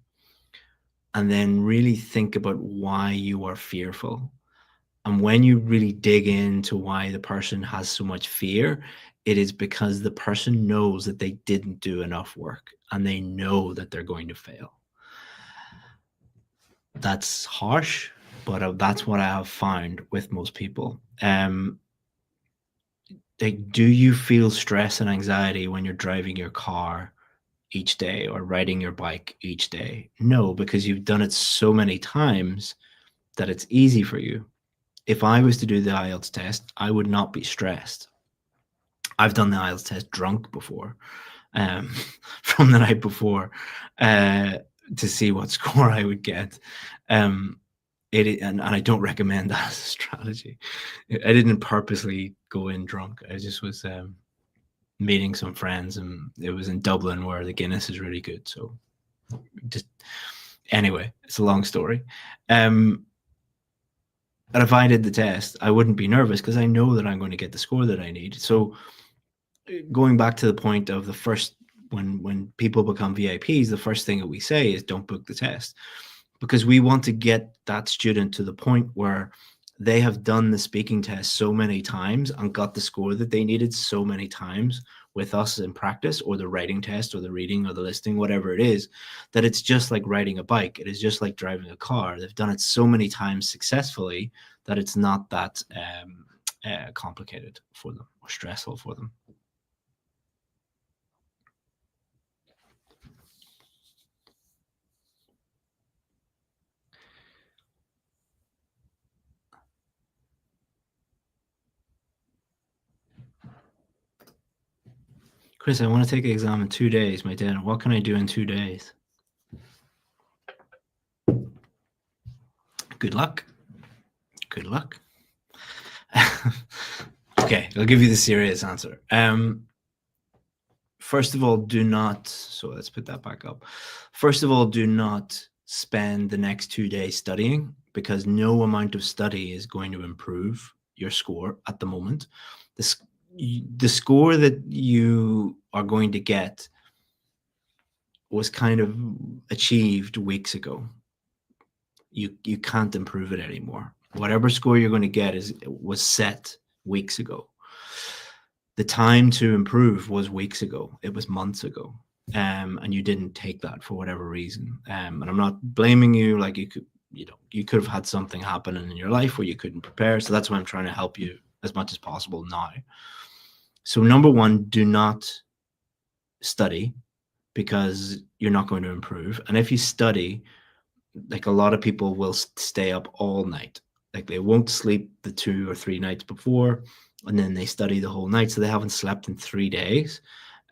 And then really think about why you are fearful. And when you really dig into why the person has so much fear, it is because the person knows that they didn't do enough work and they know that they're going to fail. That's harsh, but that's what I have found with most people. Do you feel stress and anxiety when you're driving your car each day or riding your bike each day? No, because you've done it so many times that it's easy for you. If I was to do the IELTS test, I would not be stressed. I've done the IELTS test drunk before, from the night before, to see what score I would get. And I don't recommend that as a strategy. I didn't purposely go in drunk. I just was meeting some friends, and it was in Dublin where the Guinness is really good. So just anyway, it's a long story. And if I did the test, I wouldn't be nervous because I know that I'm going to get the score that I need. So going back to the point of the first, when people become VIPs, the first thing that we say is don't book the test, because we want to get that student to the point where they have done the speaking test so many times and got the score that they needed so many times with us in practice, or the writing test or the reading or the listening, whatever it is, that it's just like riding a bike. It is just like driving a car. They've done it so many times successfully that it's not that complicated for them or stressful for them. Chris, I want to take an exam in 2 days, my dad. What can I do in 2 days? Good luck. Good luck. Okay, I'll give you the serious answer. First of all, do not, so let's put that back up. First of all, do not spend the next 2 days studying, because no amount of study is going to improve your score at the moment. The score that you are going to get was kind of achieved weeks ago. You can't improve it anymore. Whatever score you're going to get was set weeks ago. The time to improve was weeks ago. It was months ago. And you didn't take that for whatever reason. And I'm not blaming you. Like, you could have had something happen in your life where you couldn't prepare. So that's why I'm trying to help you as much as possible now. So number one, do not study, because you're not going to improve. And if you study, like, a lot of people will stay up all night. Like, they won't sleep the 2 or 3 nights before, and then they study the whole night. So they haven't slept in 3 days.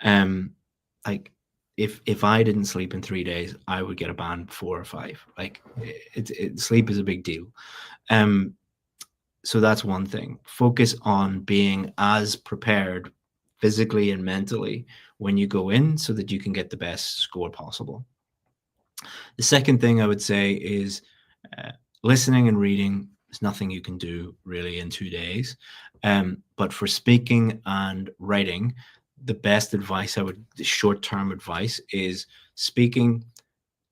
Like, if I didn't sleep in 3 days, I would get a band 4 or 5. Like, sleep is a big deal. So that's one thing. Focus on being as prepared physically and mentally when you go in so that you can get the best score possible. The second thing I would say is uh, listening and reading is nothing you can do really in 2 days. But for speaking and writing, the best advice the short term advice is speaking,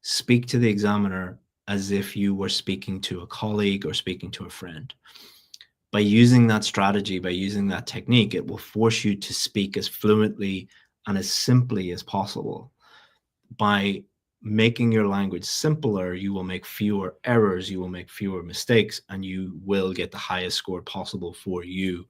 speak to the examiner as if you were speaking to a colleague or speaking to a friend. By using that strategy, by using that technique, it will force you to speak as fluently and as simply as possible. By making your language simpler, you will make fewer errors, you will make fewer mistakes, and you will get the highest score possible for you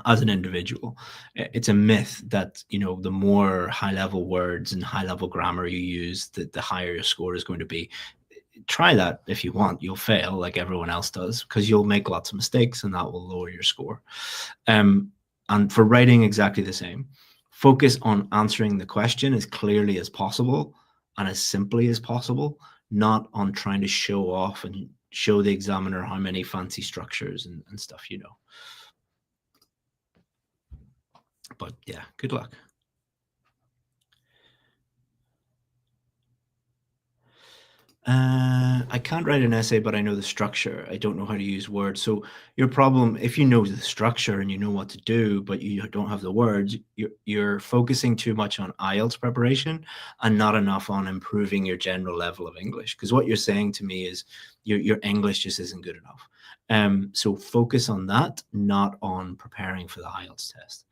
as an individual. It's a myth that, the more high level words and high level grammar you use, the higher your score is going to be. Try that if you want. You'll fail like everyone else does because you'll make lots of mistakes and that will lower your score. And for writing, exactly the same. Focus on answering the question as clearly as possible and as simply as possible, not on trying to show off and show the examiner how many fancy structures and stuff you know. But yeah, good luck. I can't write an essay, but I know the structure. I don't know how to use words. So your problem, if you know the structure and you know what to do, but you don't have the words, you're focusing too much on IELTS preparation and not enough on improving your general level of English. Because what you're saying to me is your English just isn't good enough. So focus on that, not on preparing for the IELTS test.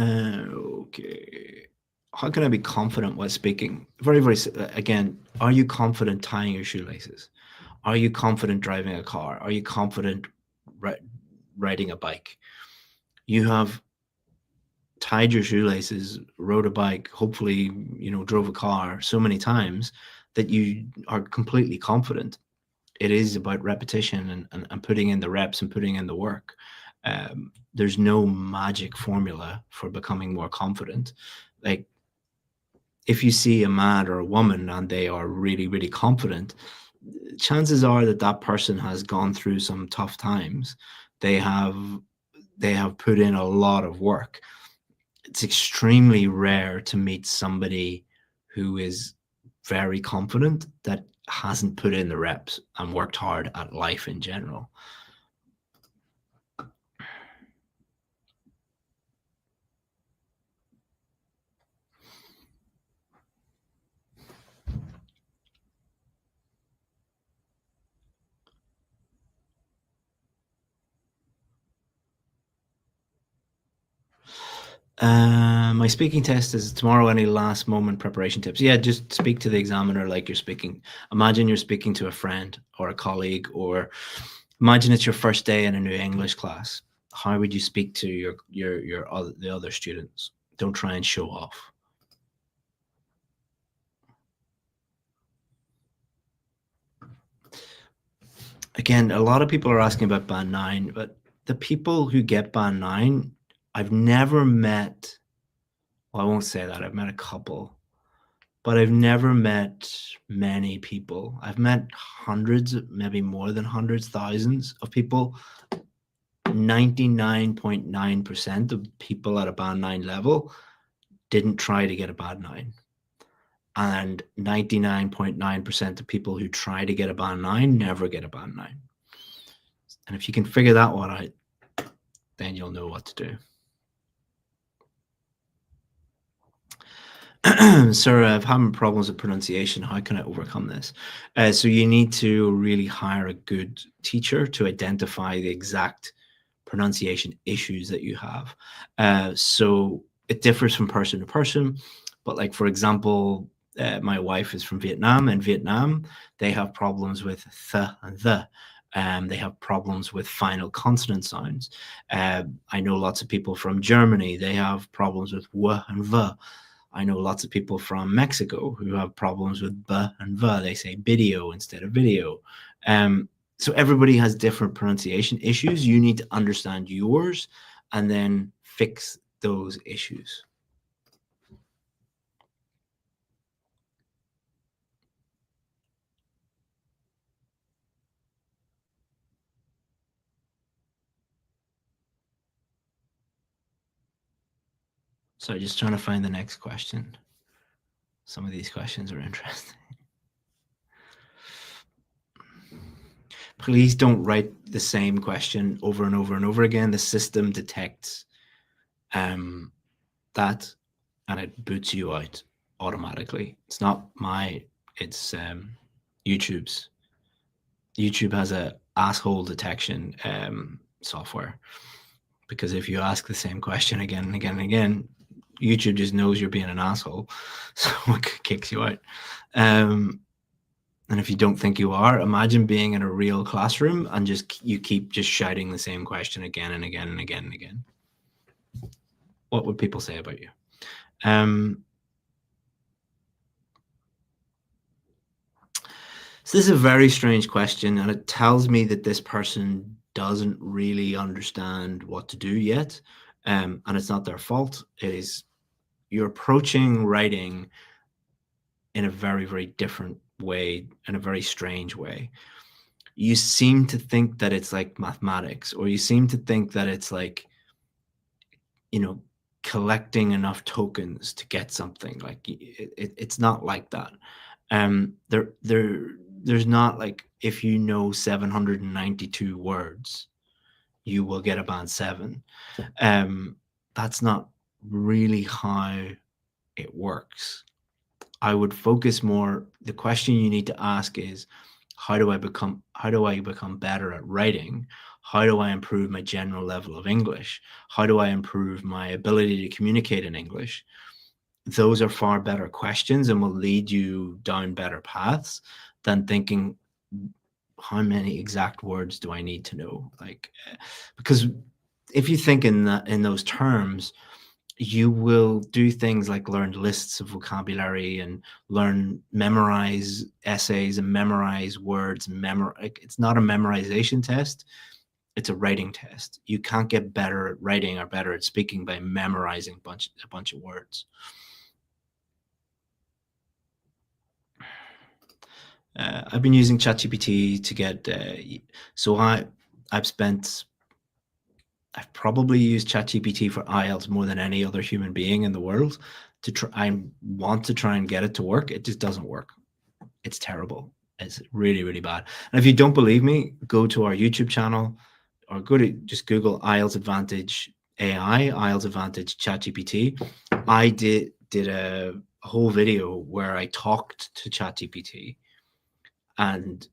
Okay. How can I be confident while speaking? Very, very, again, are you confident tying your shoelaces? Are you confident driving a car? Are you confident ri- riding a bike? You have tied your shoelaces, rode a bike, hopefully, drove a car so many times that you are completely confident. It is about repetition and putting in the reps and putting in the work. There's no magic formula for becoming more confident. Like, if you see a man or a woman and they are really, really confident, chances are that that person has gone through some tough times. They have they have put in a lot of work. It's extremely rare to meet somebody who is very confident that hasn't put in the reps and worked hard at life in general. My speaking test is tomorrow. Any last moment preparation tips? Yeah, just speak to the examiner like you're speaking. Imagine you're speaking to a friend or a colleague, or imagine it's your first day in a new English class. How would you speak to the other students? Don't try and show off. Again, a lot of people are asking about band 9, but the people who get band 9, I've never met, well, I won't say that. I've met a couple, but I've never met many people. I've met hundreds, maybe more than hundreds, thousands of people. 99.9% of people at a band 9 level didn't try to get a band 9. And 99.9% of people who try to get a band 9 never get a band 9. And if you can figure that one out, then you'll know what to do. Sir, I've having problems with pronunciation. How can I overcome this? So you need to really hire a good teacher to identify the exact pronunciation issues that you have. So it differs from person to person. But like, for example, my wife is from Vietnam. In Vietnam, they have problems with th and the. They have problems with final consonant sounds. I know lots of people from Germany. They have problems with w and v. I know lots of people from Mexico who have problems with b and v. They say video instead of video. So everybody has different pronunciation issues. You need to understand yours and then fix those issues. So just trying to find the next question. Some of these questions are interesting. Please don't write the same question over and over and over again. The system detects that and it boots you out automatically. It's not it's YouTube's. YouTube has a asshole detection software, because if you ask the same question again and again and again, YouTube just knows you're being an asshole, so it kicks you out. And if you don't think you are, imagine being in a real classroom and you keep just shouting the same question again and again and again and again. What would people say about you? So this is a very strange question, and it tells me that this person doesn't really understand what to do yet, and it's not their fault. It is, you're approaching writing in a very, very different way, in a very strange way. You seem to think that it's like mathematics, or you seem to think that it's like, collecting enough tokens to get something. Like it's not like that. There's not like, if you know 792 words, you will get a band 7. That's not really how it works. I would focus more. The question you need to ask is, how do I become better at writing? How do I improve my general level of English? How do I improve my ability to communicate in English? Those are far better questions and will lead you down better paths than thinking, how many exact words do I need to know? Because if you think in those terms, you will do things like learn lists of vocabulary and memorize essays and memorize words. It's not a memorization test. It's a writing test. You can't get better at writing or better at speaking by memorizing a bunch of words. I've been using ChatGPT to get, I've probably used ChatGPT for IELTS more than any other human being in the world. I want to try and get it to work. It just doesn't work. It's terrible. It's really, really bad. And if you don't believe me, go to our YouTube channel, or just Google IELTS Advantage AI, IELTS Advantage ChatGPT. I did a whole video where I talked to ChatGPT, and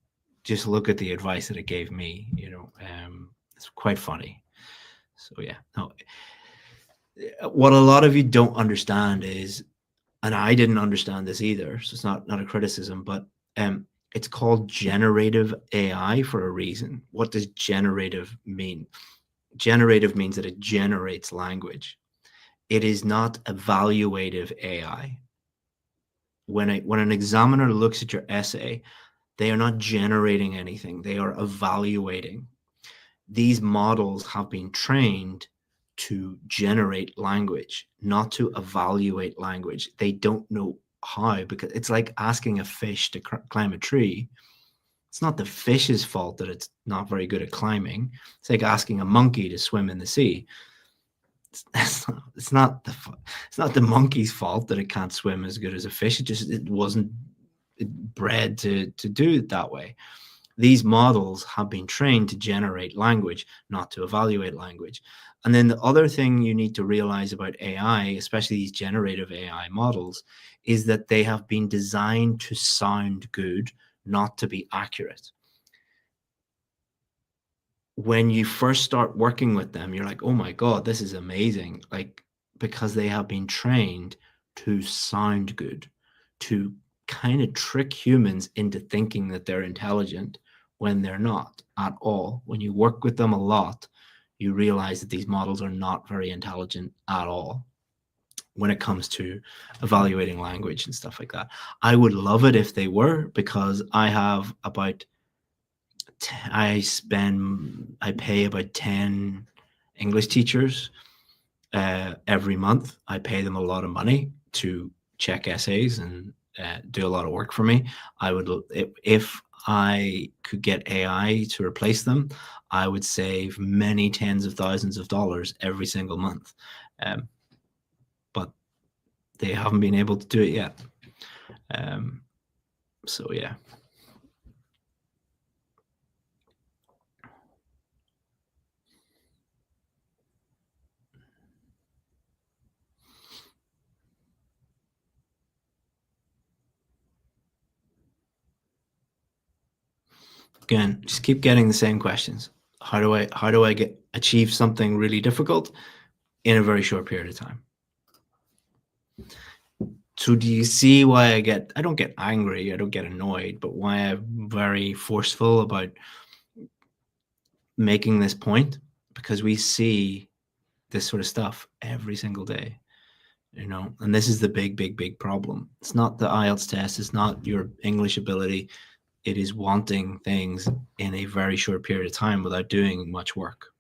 just look at the advice that it gave me. It's quite funny. So yeah, no. What a lot of you don't understand is, and I didn't understand this either, so it's not a criticism, but it's called generative AI for a reason. What does generative mean? Generative means that it generates language. It is not evaluative AI. When an examiner looks at your essay, they are not generating anything. They are evaluating. These models have been trained to generate language, not to evaluate language. They don't know how, because it's like asking a fish to climb a tree. It's not the fish's fault that it's not very good at climbing. It's like asking a monkey to swim in the sea. It's not the monkey's fault that it can't swim as good as a fish. It wasn't bred to do it that way. These models have been trained to generate language, not to evaluate language. And then the other thing you need to realize about AI, especially these generative AI models, is that they have been designed to sound good, not to be accurate. When you first start working with them, you're like, oh my God, this is amazing. Because they have been trained to sound good, to kind of trick humans into thinking that they're intelligent when they're not at all. When you work with them a lot, you realize that these models are not very intelligent at all when it comes to evaluating language and stuff like that. I would love it if they were, because I pay about 10 English teachers every month. I pay them a lot of money to check essays and do a lot of work for me. I would, if I could get AI to replace them, I would save many tens of thousands of dollars every single month. But they haven't been able to do it yet. So yeah. Again, just keep getting the same questions. How do I achieve something really difficult in a very short period of time? So do you see why I don't get angry, I don't get annoyed, but why I'm very forceful about making this point? Because we see this sort of stuff every single day, and this is the big problem. It's not the IELTS test, it's not your English ability. It is wanting things in a very short period of time without doing much work.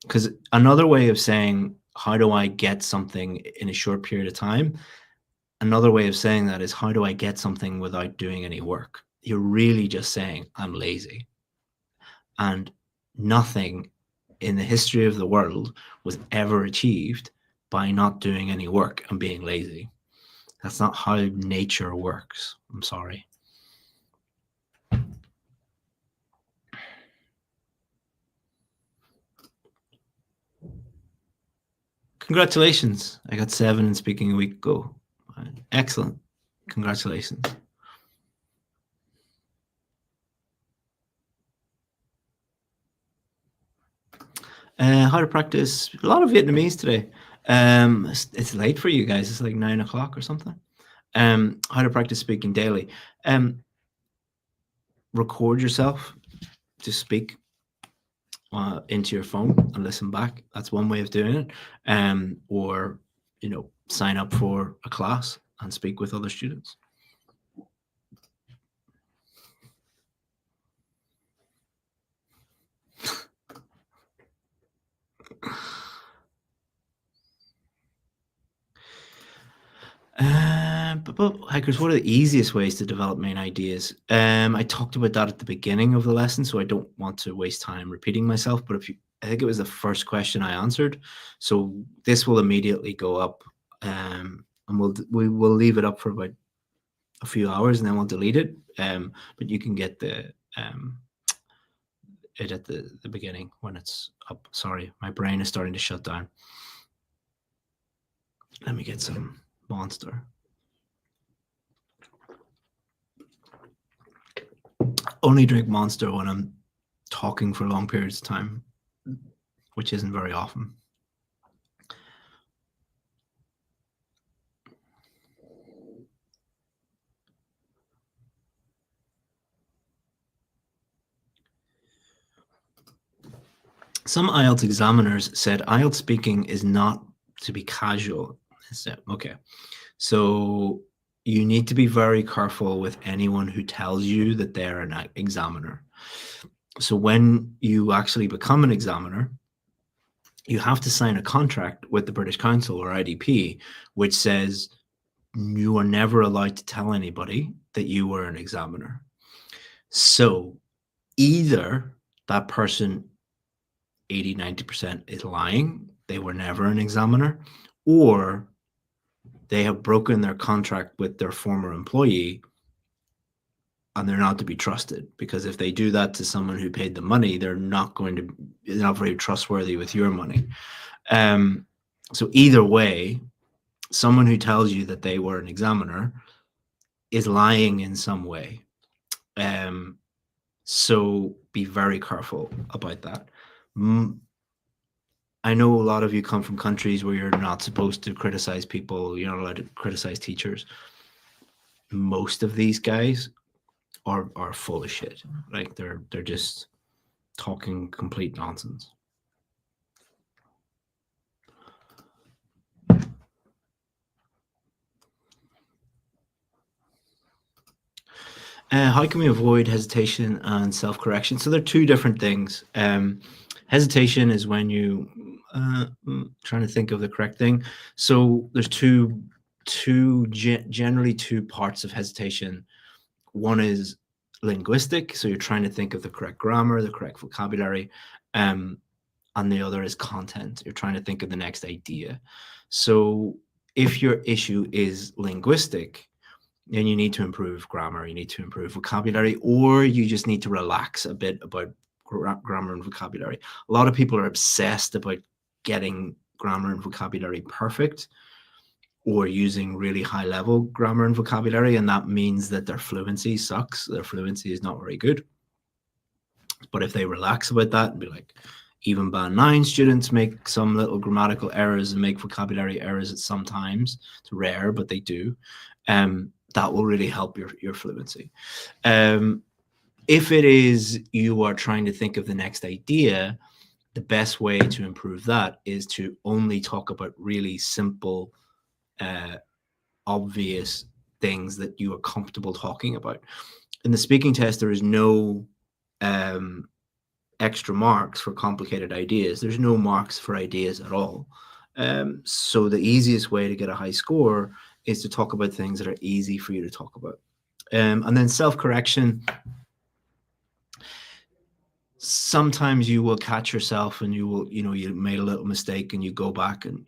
Because another way of saying, how do I get something in a short period of time? Another way of saying that is, how do I get something without doing any work? You're really just saying, I'm lazy. And nothing in the history of the world was ever achieved by not doing any work and being lazy. That's not how nature works. I'm sorry. Congratulations. I got 7 in speaking a week ago. Excellent. Congratulations. How to practice a lot of Vietnamese today. It's late for you guys. It's like 9 o'clock or something. How to practice speaking daily. Record yourself to speak into your phone and listen back. That's one way of doing it. Or sign up for a class and speak with other students. But hackers, what are the easiest ways to develop main ideas? I talked about that at the beginning of the lesson, so I don't want to waste time repeating myself. But I think it was the first question I answered, so this will immediately go up, and we will leave it up for about a few hours, and then we'll delete it. But you can get it at the beginning when it's up. Sorry, my brain is starting to shut down. Let me get some Monster. Only drink Monster when I'm talking for long periods of time, which isn't very often. Some IELTS examiners said IELTS speaking is not to be casual. Okay, so you need to be very careful with anyone who tells you that they're an examiner. So when you actually become an examiner, you have to sign a contract with the British Council or IDP, which says you are never allowed to tell anybody that you were an examiner. So either that person 80-90% is lying, they were never an examiner, or they have broken their contract with their former employee and they're not to be trusted, because if they do that to someone who paid the money, they're not very trustworthy with your money. So either way, someone who tells you that they were an examiner is lying in some way. So be very careful about that. I know a lot of you come from countries where you're not supposed to criticize people. You're not allowed to criticize teachers. Most of these guys are full of shit. Like they're just talking complete nonsense. How can we avoid hesitation and self-correction? So they're two different things. Hesitation is when you Trying to think of the correct thing. So there's generally two parts of hesitation. One is linguistic, so you're trying to think of the correct grammar, the correct vocabulary, um, and the other is content. You're trying to think of the next idea. So if your issue is linguistic, then you need to improve grammar, you need to improve vocabulary, or you just need to relax a bit about grammar and vocabulary. A lot of people are obsessed about getting grammar and vocabulary perfect or using really high level grammar and vocabulary, and that means that their fluency sucks. Their fluency is not very good. But if they relax about that and be like, even band 9 students make some little grammatical errors and make vocabulary errors at sometimes. It's rare, but they do. That will really help your fluency. If it is you are trying to think of the next idea, the best way to improve that is to only talk about really simple, obvious things that you are comfortable talking about. In the speaking test, there is no extra marks for complicated ideas. There's no marks for ideas at all. So the easiest way to get a high score is to talk about things that are easy for you to talk about. And then self-correction. Sometimes you will catch yourself and you made a little mistake and you go back and,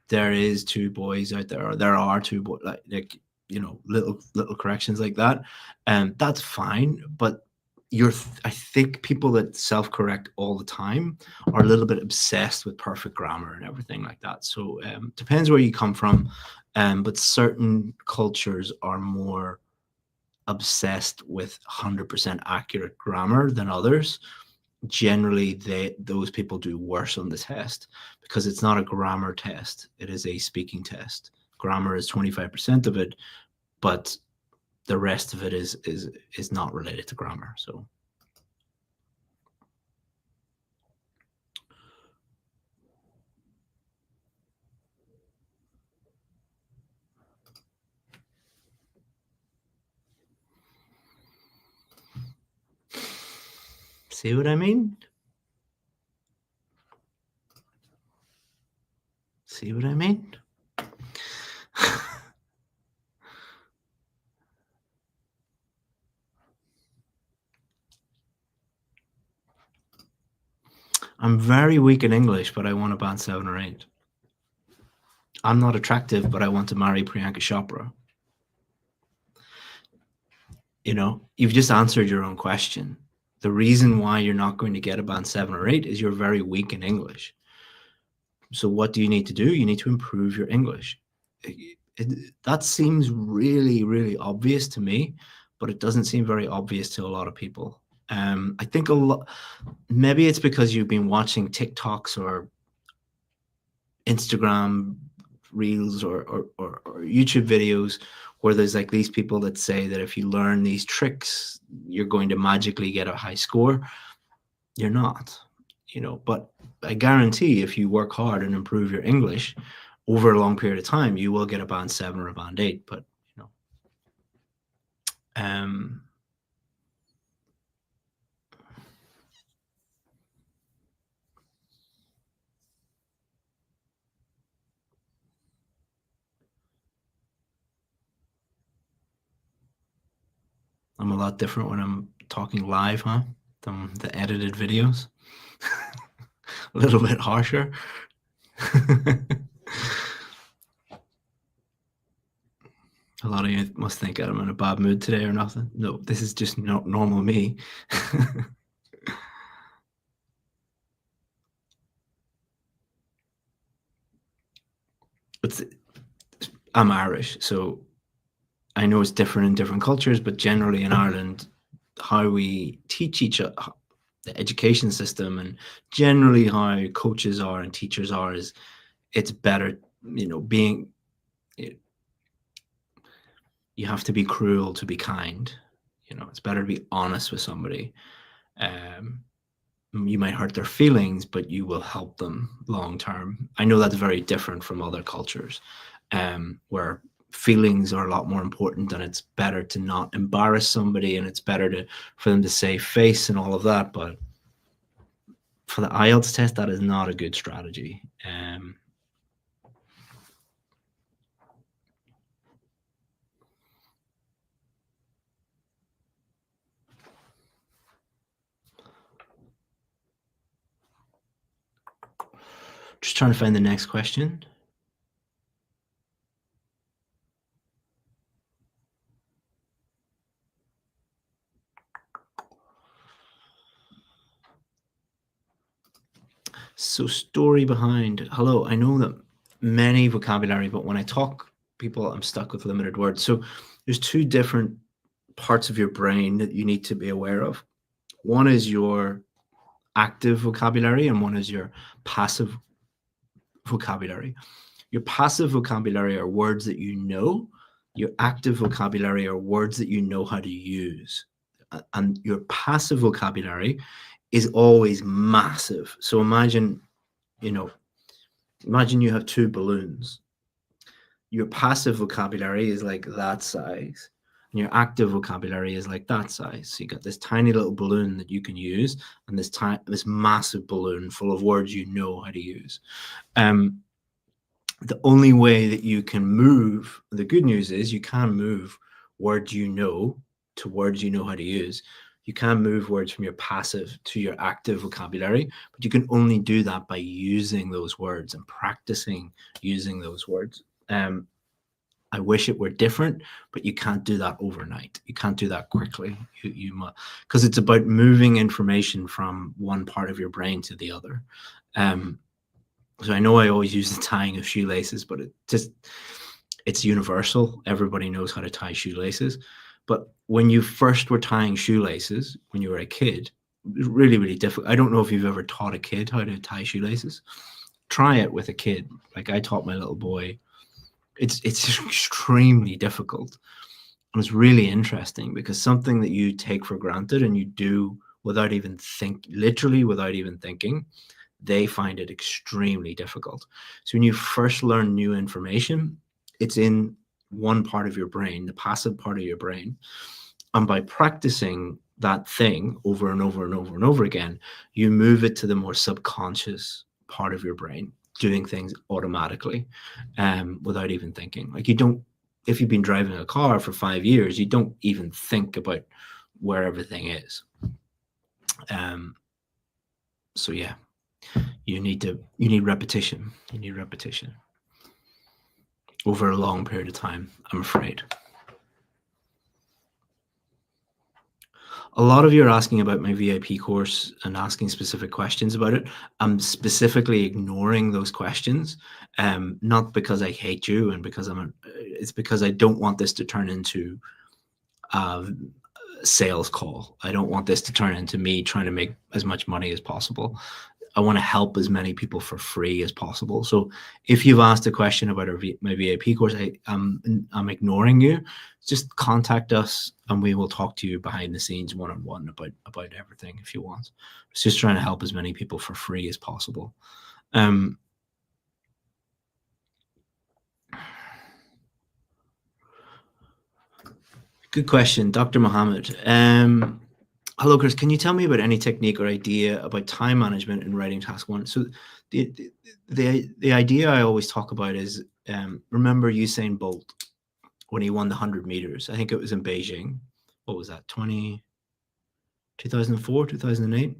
there is two boys out there, or there are two boys, like little corrections like that. And that's fine. But I think people that self-correct all the time are a little bit obsessed with perfect grammar and everything like that. So depends where you come from. But certain cultures are more obsessed with 100% accurate grammar than others. Generally, those people do worse on the test because it's not a grammar test. It is a speaking test. Grammar is 25% of it, but the rest of it is not related to grammar. So see what I mean? See what I mean? I'm very weak in English, but I want a band 7 or 8. I'm not attractive, but I want to marry Priyanka Chopra. You've just answered your own question. The reason why you're not going to get a band 7 or 8 is you're very weak in English. So what do you need to do? You need to improve your English. That seems really, really obvious to me, but it doesn't seem very obvious to a lot of people. I think maybe it's because you've been watching TikToks or Instagram reels or YouTube videos where there's like these people that say that if you learn these tricks, you're going to magically get a high score. You're not, but I guarantee if you work hard and improve your English over a long period of time, you will get a band 7 or a band 8. But, I'm a lot different when I'm talking live, huh? Than the edited videos. A little bit harsher. A lot of you must think I'm in a bad mood today or nothing. No, this is just not normal me. I'm Irish, so I know it's different in different cultures, but generally in Ireland, how we teach each other, the education system, and generally how coaches are and teachers are, is it's better, you have to be cruel to be kind. It's better to be honest with somebody. You might hurt their feelings, but you will help them long term. I know that's very different from other cultures, where feelings are a lot more important, and it's better to not embarrass somebody, and it's better for them to save face and all of that. But For the IELTS test, that is not a good strategy. Just trying to find the next question. So story behind. Hello, I know that many vocabulary, but when I talk, people, I'm stuck with limited words. So there's two different parts of your brain that you need to be aware of. One is your active vocabulary and one is your passive vocabulary. Your passive vocabulary are words that you know. Your active vocabulary are words that you know how to use. And your passive vocabulary is always massive. So imagine, imagine you have two balloons. Your passive vocabulary is like that size, and your active vocabulary is like that size. So you got this tiny little balloon that you can use, and this massive balloon full of words you know how to use. The only way that you can move, the good news is you can move words you know to words you know how to use. You can move words from your passive to your active vocabulary, but you can only do that by using those words and practicing using those words. I wish it were different, but you can't do that overnight. You can't do that quickly. You must, because it's about moving information from one part of your brain to the other. So I know I always use the tying of shoelaces, but it's universal. Everybody knows how to tie shoelaces. But when you first were tying shoelaces, when you were a kid, it was really, really difficult. I don't know if you've ever taught a kid how to tie shoelaces. Try it with a kid. Like I taught my little boy. It's extremely difficult. And it's really interesting because something that you take for granted and you do without even literally without even thinking, they find it extremely difficult. So when you first learn new information, it's in one part of your brain, the passive part of your brain. And by practicing that thing over and over and over and over again, you move it to the more subconscious part of your brain, doing things automatically without even thinking. Like if you've been driving a car for 5 years, you don't even think about where everything is. So yeah, you need repetition. You need repetition over a long period of time, I'm afraid. A lot of you are asking about my VIP course and asking specific questions about it. I'm specifically ignoring those questions, not because I hate you and because it's because I don't want this to turn into a sales call. I don't want this to turn into me trying to make as much money as possible. I want to help as many people for free as possible. So if you've asked a question about my VIP course, I'm ignoring you. Just contact us and we will talk to you behind the scenes one-on-one about everything if you want. It's just trying to help as many people for free as possible. Good question, Dr. Mohammed. Hello, Chris. Can you tell me about any technique or idea about time management in writing task one? So the idea I always talk about is, remember Usain Bolt when he won the 100 meters. I think it was in Beijing. What was that, 2004, 2008?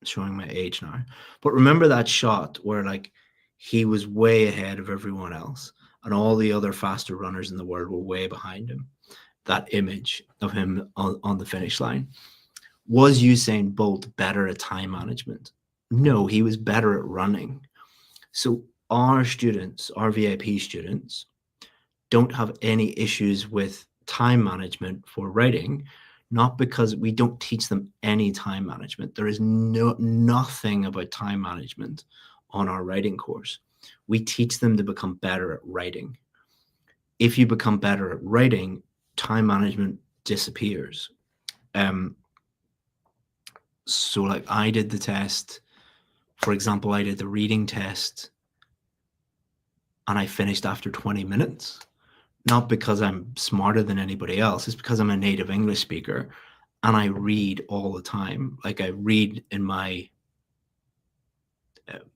Showing my age now. But remember that shot where like he was way ahead of everyone else and all the other faster runners in the world were way behind him. That image of him on the finish line. Was Usain Bolt better at time management? No, he was better at running. So our students, our VIP students, don't have any issues with time management for writing, not because we don't teach them any time management. There is nothing about time management on our writing course. We teach them to become better at writing. If you become better at writing, time management disappears. So like I did the test, for example, I did the reading test and I finished after 20 minutes, not because I'm smarter than anybody else. It's because I'm a native English speaker and I read all the time. Like I read in my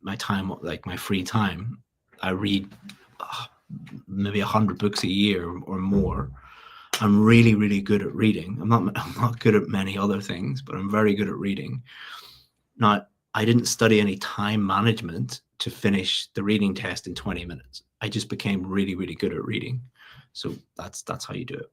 my time, like my free time, I read maybe 100 books a year or more. I'm really, really good at reading. I'm not good at many other things, but I'm very good at reading. Now, I didn't study any time management to finish the reading test in 20 minutes. I just became really, really good at reading. So that's how you do it.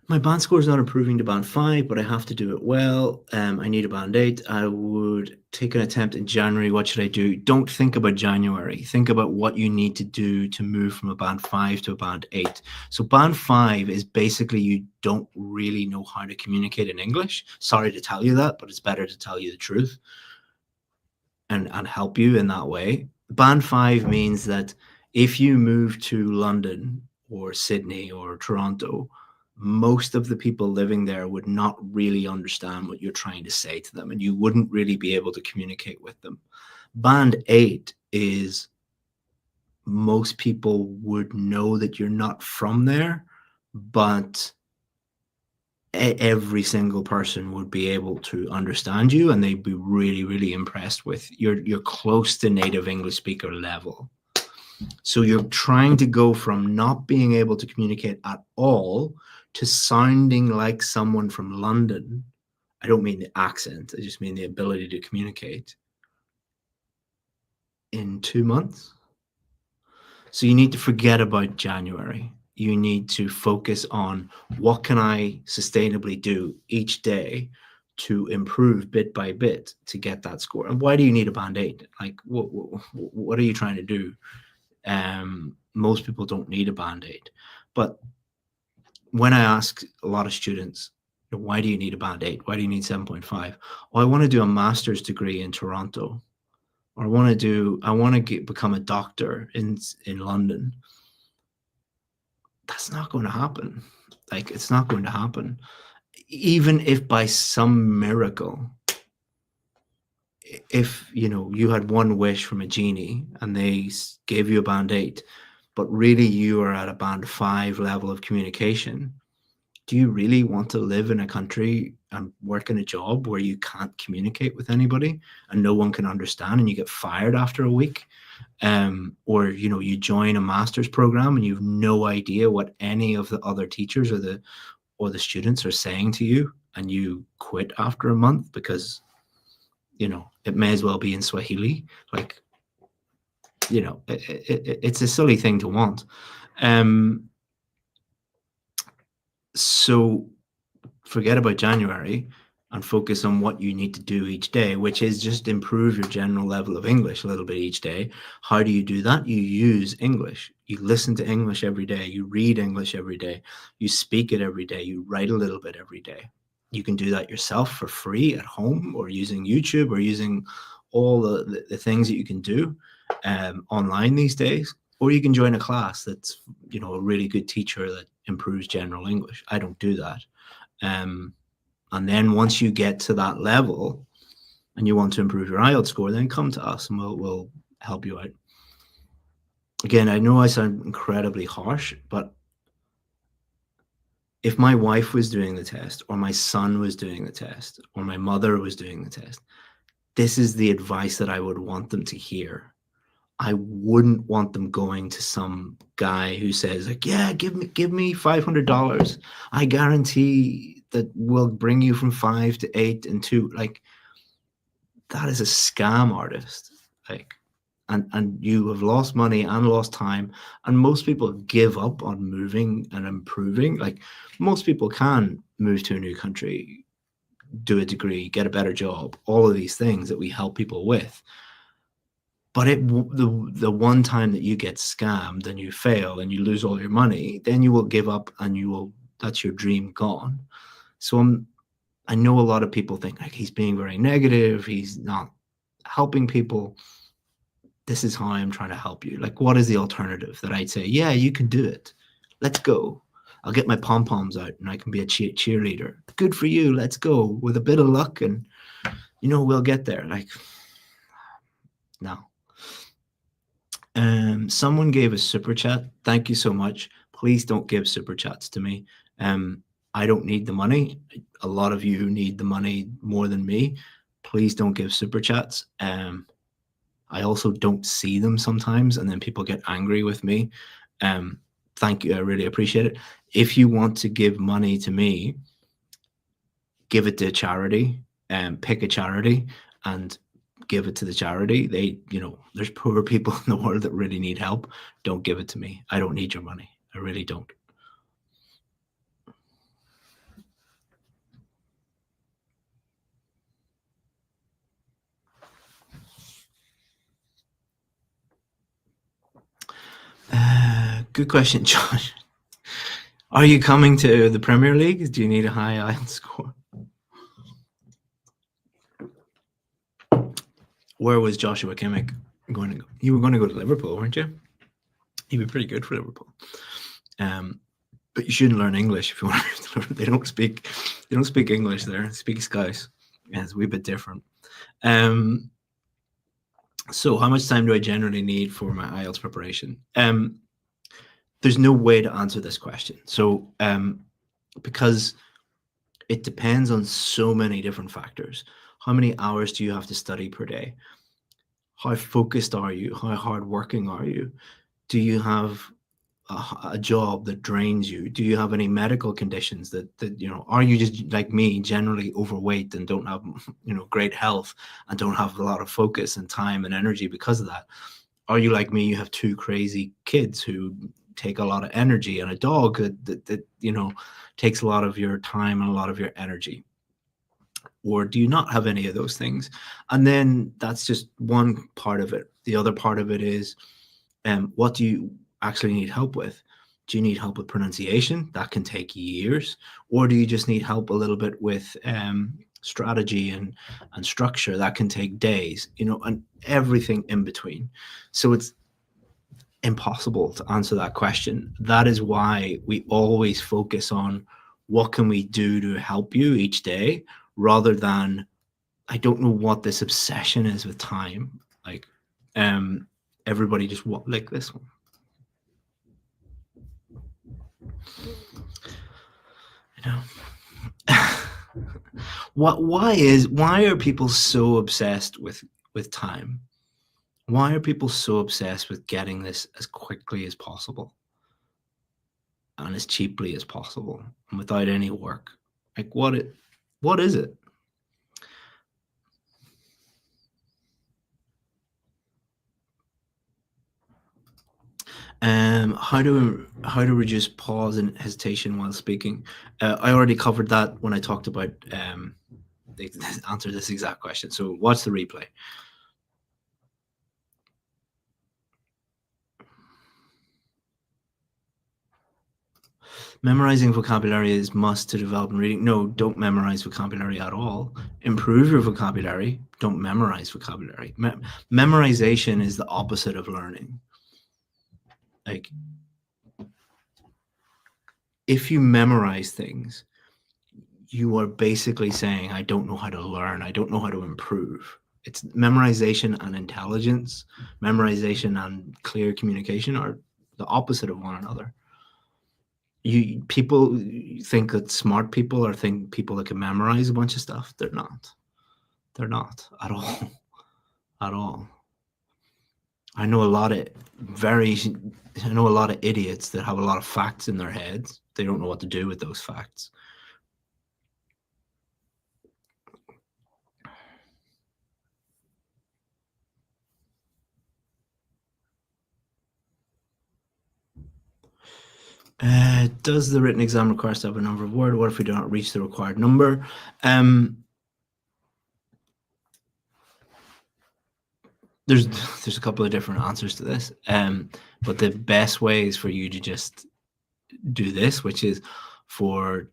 My band score is not improving to band 5, but I have to do it well. I need a band 8. I would take an attempt in January. What should I do? Don't think about January. Think about what you need to do to move from a band 5 to a band 8. So band 5 is basically you don't really know how to communicate in English. Sorry to tell you that, but it's better to tell you the truth and help you in that way. Band 5 means that if you move to London or Sydney or Toronto, most of the people living there would not really understand what you're trying to say to them, and you wouldn't really be able to communicate with them. Band 8 is most people would know that you're not from there, but every single person would be able to understand you, and they'd be really, really impressed with you're close to native English speaker level. So you're trying to go from not being able to communicate at all to sounding like someone from London. I don't mean the accent, I just mean the ability to communicate in 2 months. So you need to forget about January. You need to focus on what can I sustainably do each day to improve bit by bit to get that score. And why do you need a band 8? Like, what are you trying to do? Most people don't need a band 8. But when I ask a lot of students, why do you need a band 8? Why do you need 7.5? Well, I want to do a master's degree in Toronto, or I want to become a doctor in London. That's not going to happen. Like, it's not going to happen. Even if by some miracle, if you had one wish from a genie and they gave you a band 8, but really you are at a band 5 level of communication, do you really want to live in a country and work in a job where you can't communicate with anybody and no one can understand and you get fired after a week? Or you join a master's program and you have no idea what any of the other teachers or the students are saying to you, and you quit after a month because it may as well be in Swahili. Like, it's a silly thing to want. So forget about January and focus on what you need to do each day, which is just improve your general level of English a little bit each day. How do you do that? You use English. You listen to English every day. You read English every day. You speak it every day. You write a little bit every day. You can do that yourself for free at home, or using YouTube, or using all the things that you can do online these days. Or you can join a class that's a really good teacher that improves general English. I don't do that. And then once you get to that level and you want to improve your IELTS score, then come to us and we'll help you out. Again, I know I sound incredibly harsh, but if my wife was doing the test, or my son was doing the test, or my mother was doing the test, this is the advice that I would want them to hear. I wouldn't want them going to some guy who says, like, yeah, give me $500. I guarantee that will bring you from 5 to 8 and 2. Like, that is a scam artist. Like, and you have lost money and lost time. And most people give up on moving and improving. Like, most people can move to a new country, do a degree, get a better job, all of these things that we help people with. But the one time that you get scammed and you fail and you lose all your money, then you will give up and that's your dream gone. So I know a lot of people think, like, he's being very negative, he's not helping people. This is how I'm trying to help you. Like, what is the alternative that I'd say, yeah, you can do it. Let's go. I'll get my pom-poms out and I can be a cheerleader. Good for you. Let's go. With a bit of luck and, we'll get there. Like, no. Someone gave a super chat. Thank you so much. Please don't give super chats to me. I don't need the money. A lot of you need the money more than me. Please don't give super chats. I also don't see them sometimes, and then people get angry with me. Thank you. I really appreciate it. If you want to give money to me, give it to a charity, and pick a charity and give it to the charity. There's poor people in the world that really need help. Don't give it to me. I don't need your money. I really don't. Good question, Josh. Are you coming to the Premier League? Do you need a high IELTS score? Where was Joshua Kimmich going to go? You were going to go to Liverpool, weren't you? He'd be pretty good for Liverpool. But you shouldn't learn English if you want to learn. They don't speak English there. They speak Scouse. Yeah, it's a wee bit different. So how much time do I generally need for my IELTS preparation? There's no way to answer this question. So because it depends on so many different factors. How many hours do you have to study per day? How focused are you? How hardworking are you? Do you have a job that drains you? Do you have any medical conditions that are you just like me, generally overweight and don't have great health and don't have a lot of focus and time and energy because of that? Are you like me, you have two crazy kids who take a lot of energy and a dog that takes a lot of your time and a lot of your energy? Or do you not have any of those things? And then that's just one part of it. The other part of it is what do you actually need help with? Do you need help with pronunciation? That can take years. Or do you just need help a little bit with strategy and structure? That can take days, and everything in between. So it's impossible to answer that question. That is why we always focus on what can we do to help you each day, rather than, I don't know what this obsession is with time. Like everybody just like this one. Why are people so obsessed with time? Why are people so obsessed with getting this as quickly as possible and as cheaply as possible and without any work? Like what is it? How to reduce pause and hesitation while speaking? I already covered that when I talked about answer this exact question. So watch the replay. Memorizing vocabulary is must to develop in reading. No, don't memorize vocabulary at all. Improve your vocabulary. Don't memorize vocabulary. Memorization is the opposite of learning. Like, if you memorize things, you are basically saying, I don't know how to learn. I don't know how to improve. It's memorization and intelligence. Memorization and clear communication are the opposite of one another. People think that smart people are people that can memorize a bunch of stuff. They're not. They're not at all. At all. I know a lot of idiots that have a lot of facts in their heads. They don't know what to do with those facts. Does the written exam require us to have a number of words? What if we do not reach the required number? There's a couple of different answers to this, but the best way is for you to just do this, which is for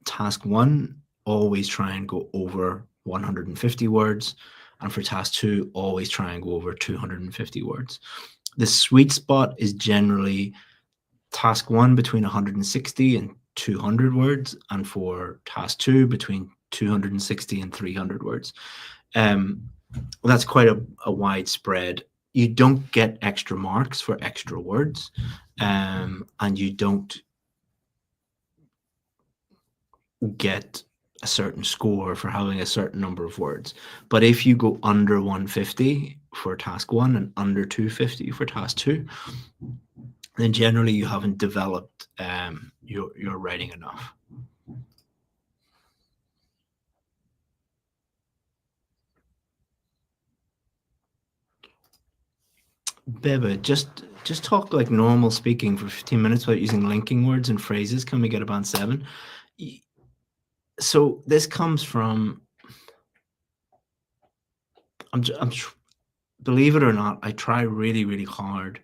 task 1, always try and go over 150 words, and for task 2, always try and go over 250 words. The sweet spot is generally task 1 between 160 and 200 words, and for task 2 between 260 and 300 words. That's quite a wide spread. you don't get extra marks for extra words, and you don't get a certain score for having a certain number of words. But if you go under 150 for task one and under 250 for task two, then generally you haven't developed your writing enough. Beba, just talk like normal speaking for 15 minutes without using linking words and phrases. Can we get a band 7? So this comes from, believe it or not, I try really, really hard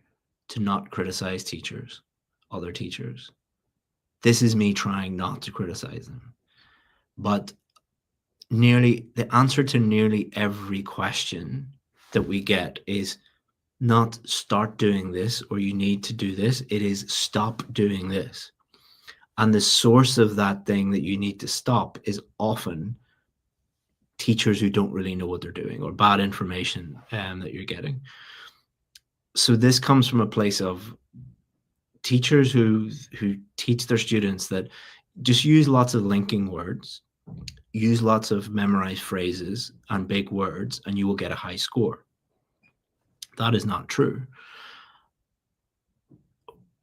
to not criticize teachers, other teachers. This is me trying not to criticize them. But the answer to nearly every question that we get is not start doing this or you need to do this. It is stop doing this. And the source of that thing that you need to stop is often teachers who don't really know what they're doing or bad information that you're getting. So this comes from a place of teachers who teach their students that just use lots of linking words, use lots of memorized phrases and big words, and you will get a high score. That is not true.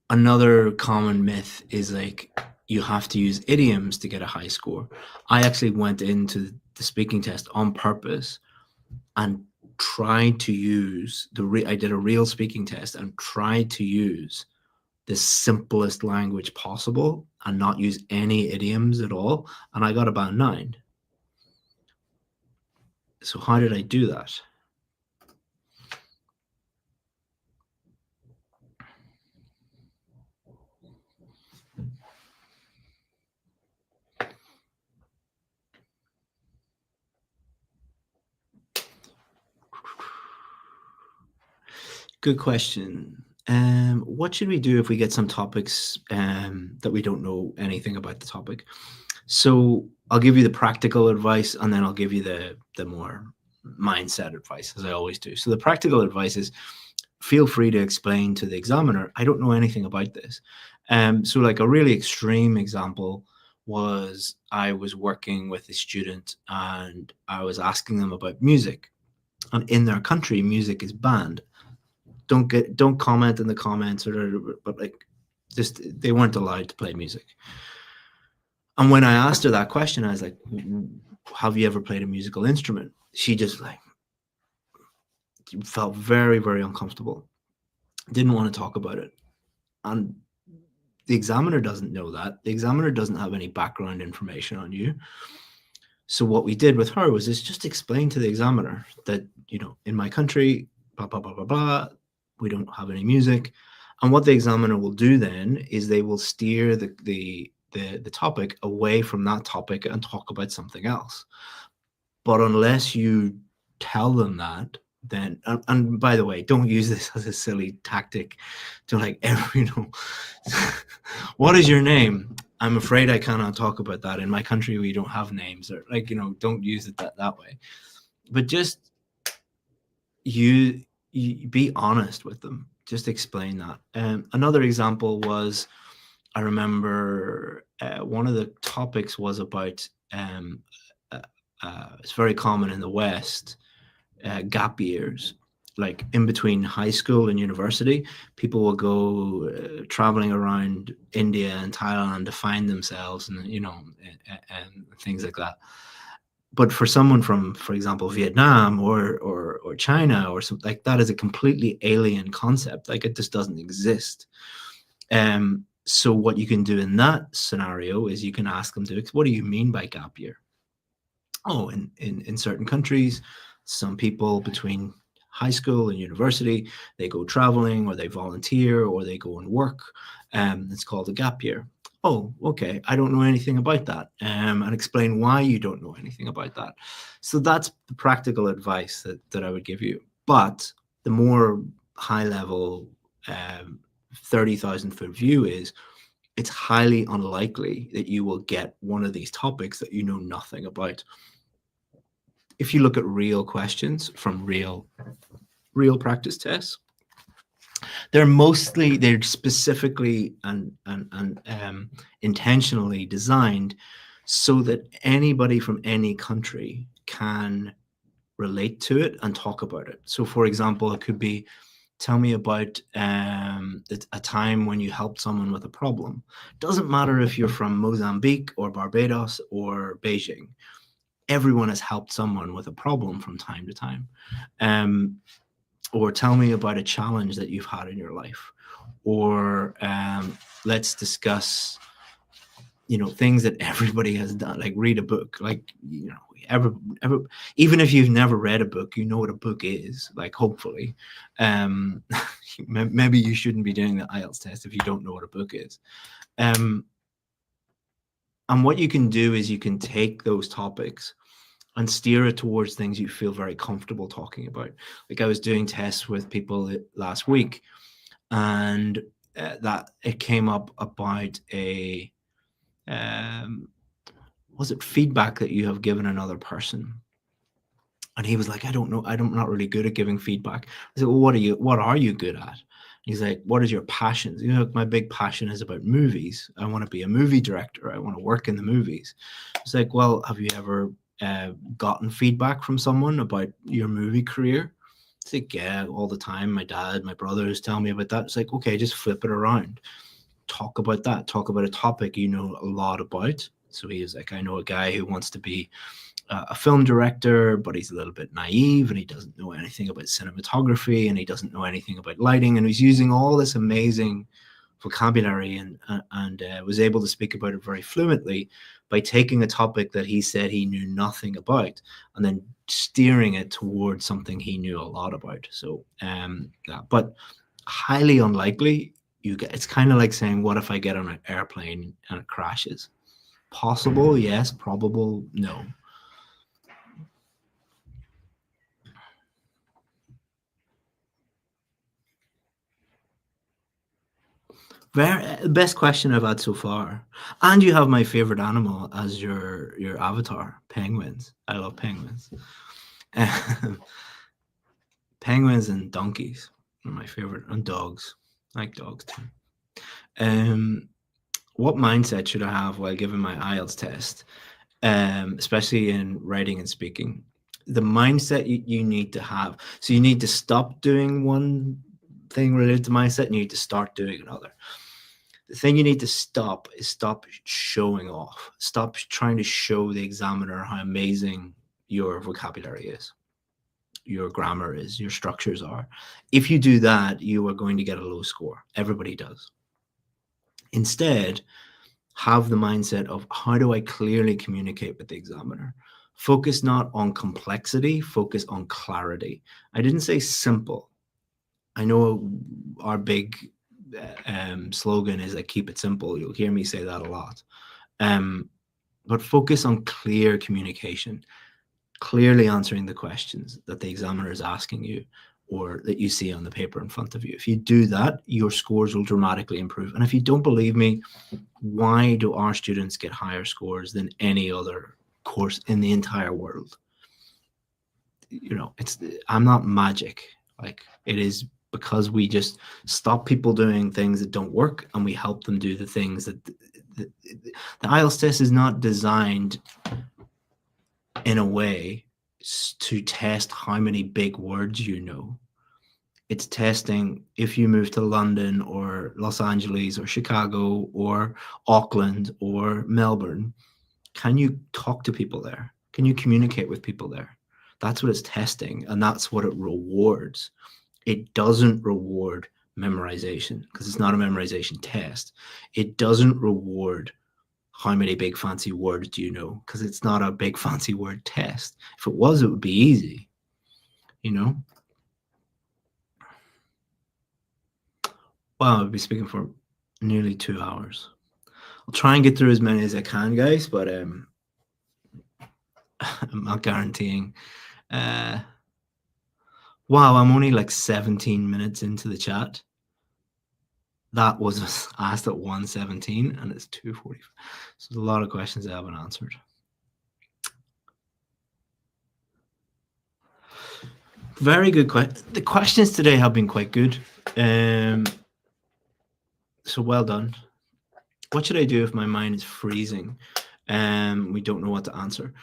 Another common myth is like you have to use idioms to get a high score. I actually went into the speaking test on purpose and tried to use I did a real speaking test and tried to use the simplest language possible and not use any idioms at all. And I got about 9. So how did I do that? Good question. What should we do if we get some topics that we don't know anything about the topic? So I'll give you the practical advice, and then I'll give you the more mindset advice, as I always do. So the practical advice is feel free to explain to the examiner, I don't know anything about this. So like a really extreme example was I was working with a student and I was asking them about music. And in their country, music is banned. Don't comment in the comments, but like just they weren't allowed to play music. And when I asked her that question, I was like, have you ever played a musical instrument? She just like felt very, very uncomfortable, didn't want to talk about it. And the examiner doesn't know that. The examiner doesn't have any background information on you. So what we did with her was just explain to the examiner that, in my country, blah, blah, blah, blah, blah, we don't have any music. And what the examiner will do then is they will steer the topic away from that topic and talk about something else. But unless you tell them that, then, and by the way, don't use this as a silly tactic to like, what is your name? I'm afraid I cannot talk about that. In my country, we don't have names, or like, don't use it that way. But just you be honest with them. Just explain that. Another example was, I remember one of the topics was about, it's very common in the West, gap years. Like in between high school and university, people will go traveling around India and Thailand to find themselves, and and things like that. But for someone from, for example, Vietnam or China or something like that, is a completely alien concept. Like it just doesn't exist. So what you can do in that scenario is you can ask them what do you mean by gap year? Oh, in certain countries, some people between high school and university, they go traveling or they volunteer or they go and work. It's called a gap year. Oh, okay. I don't know anything about that. And explain why you don't know anything about that. So that's the practical advice that I would give you. But the more high level 30,000 foot view is, it's highly unlikely that you will get one of these topics that you know nothing about. If you look at real questions from real real practice tests. They're specifically and intentionally designed so that anybody from any country can relate to it and talk about it. So, for example, it could be, tell me about a time when you helped someone with a problem. Doesn't matter if you're from Mozambique or Barbados or Beijing. Everyone has helped someone with a problem from time to time. Or tell me about a challenge that you've had in your life. Or let's discuss, things that everybody has done, like read a book. Like, ever, even if you've never read a book, you know what a book is, like, hopefully. Maybe you shouldn't be doing the IELTS test if you don't know what a book is. And what you can do is you can take those topics and steer it towards things you feel very comfortable talking about. Like, I was doing tests with people last week, and that it came up about a was it feedback that you have given another person? And he was like, I don't know, I'm not really good at giving feedback. I said, well, what are you good at? He's like, what is your passion? My big passion is about movies. I want to be a movie director. I want to work in the movies. It's like, well, have you ever gotten feedback from someone about your movie career? It's like, yeah, all the time. My dad, my brothers tell me about that. It's like, okay, just flip it around. Talk about that. Talk about a topic you know a lot about. So he was like, I know a guy who wants to be a film director, but he's a little bit naive and he doesn't know anything about cinematography and he doesn't know anything about lighting. And he's using all this amazing vocabulary and was able to speak about it very fluently by taking a topic that he said he knew nothing about and then steering it towards something he knew a lot about. So, but highly unlikely. It's kind of like saying, what if I get on an airplane and it crashes? Possible, yes. Probable, no. Best question I've had so far. And you have my favorite animal as your avatar, penguins. I love penguins. Penguins and donkeys are my favorite, and dogs. I like dogs too. What mindset should I have while giving my IELTS test, especially in writing and speaking? The mindset you need to have. So you need to stop doing one thing related to mindset and you need to start doing another. The thing you need to stop is stop showing off. Stop trying to show the examiner how amazing your vocabulary is, your grammar is, your structures are. If you do that, you are going to get a low score. Everybody does. Instead, have the mindset of, how do I clearly communicate with the examiner? Focus not on complexity, focus on clarity. I didn't say simple. I know our big slogan is like, keep it simple. You'll hear me say that a lot. But focus on clear communication, clearly answering the questions that the examiner is asking you or that you see on the paper in front of you. If you do that, your scores will dramatically improve. And if you don't believe me, why do our students get higher scores than any other course in the entire world? I'm not magic. Like, it is because we just stop people doing things that don't work and we help them do the things that the IELTS test is not designed in a way to test how many big words you know. It's testing if you move to London or Los Angeles or Chicago or Auckland or Melbourne, can you talk to people there? Can you communicate with people there? That's what it's testing, and that's what it rewards. It doesn't reward memorization because it's not a memorization test. It doesn't reward how many big fancy words do you know, because it's not a big fancy word test. If it was, it would be easy, Wow, I'll be speaking for nearly 2 hours. I'll try and get through as many as I can, guys, but I'm not guaranteeing. Wow, I'm only like 17 minutes into the chat. That was asked at 1:17 and it's 2:45. So there's a lot of questions I haven't answered. Very good question. The questions today have been quite good. Um, so well done. What should I do if my mind is freezing? We don't know what to answer.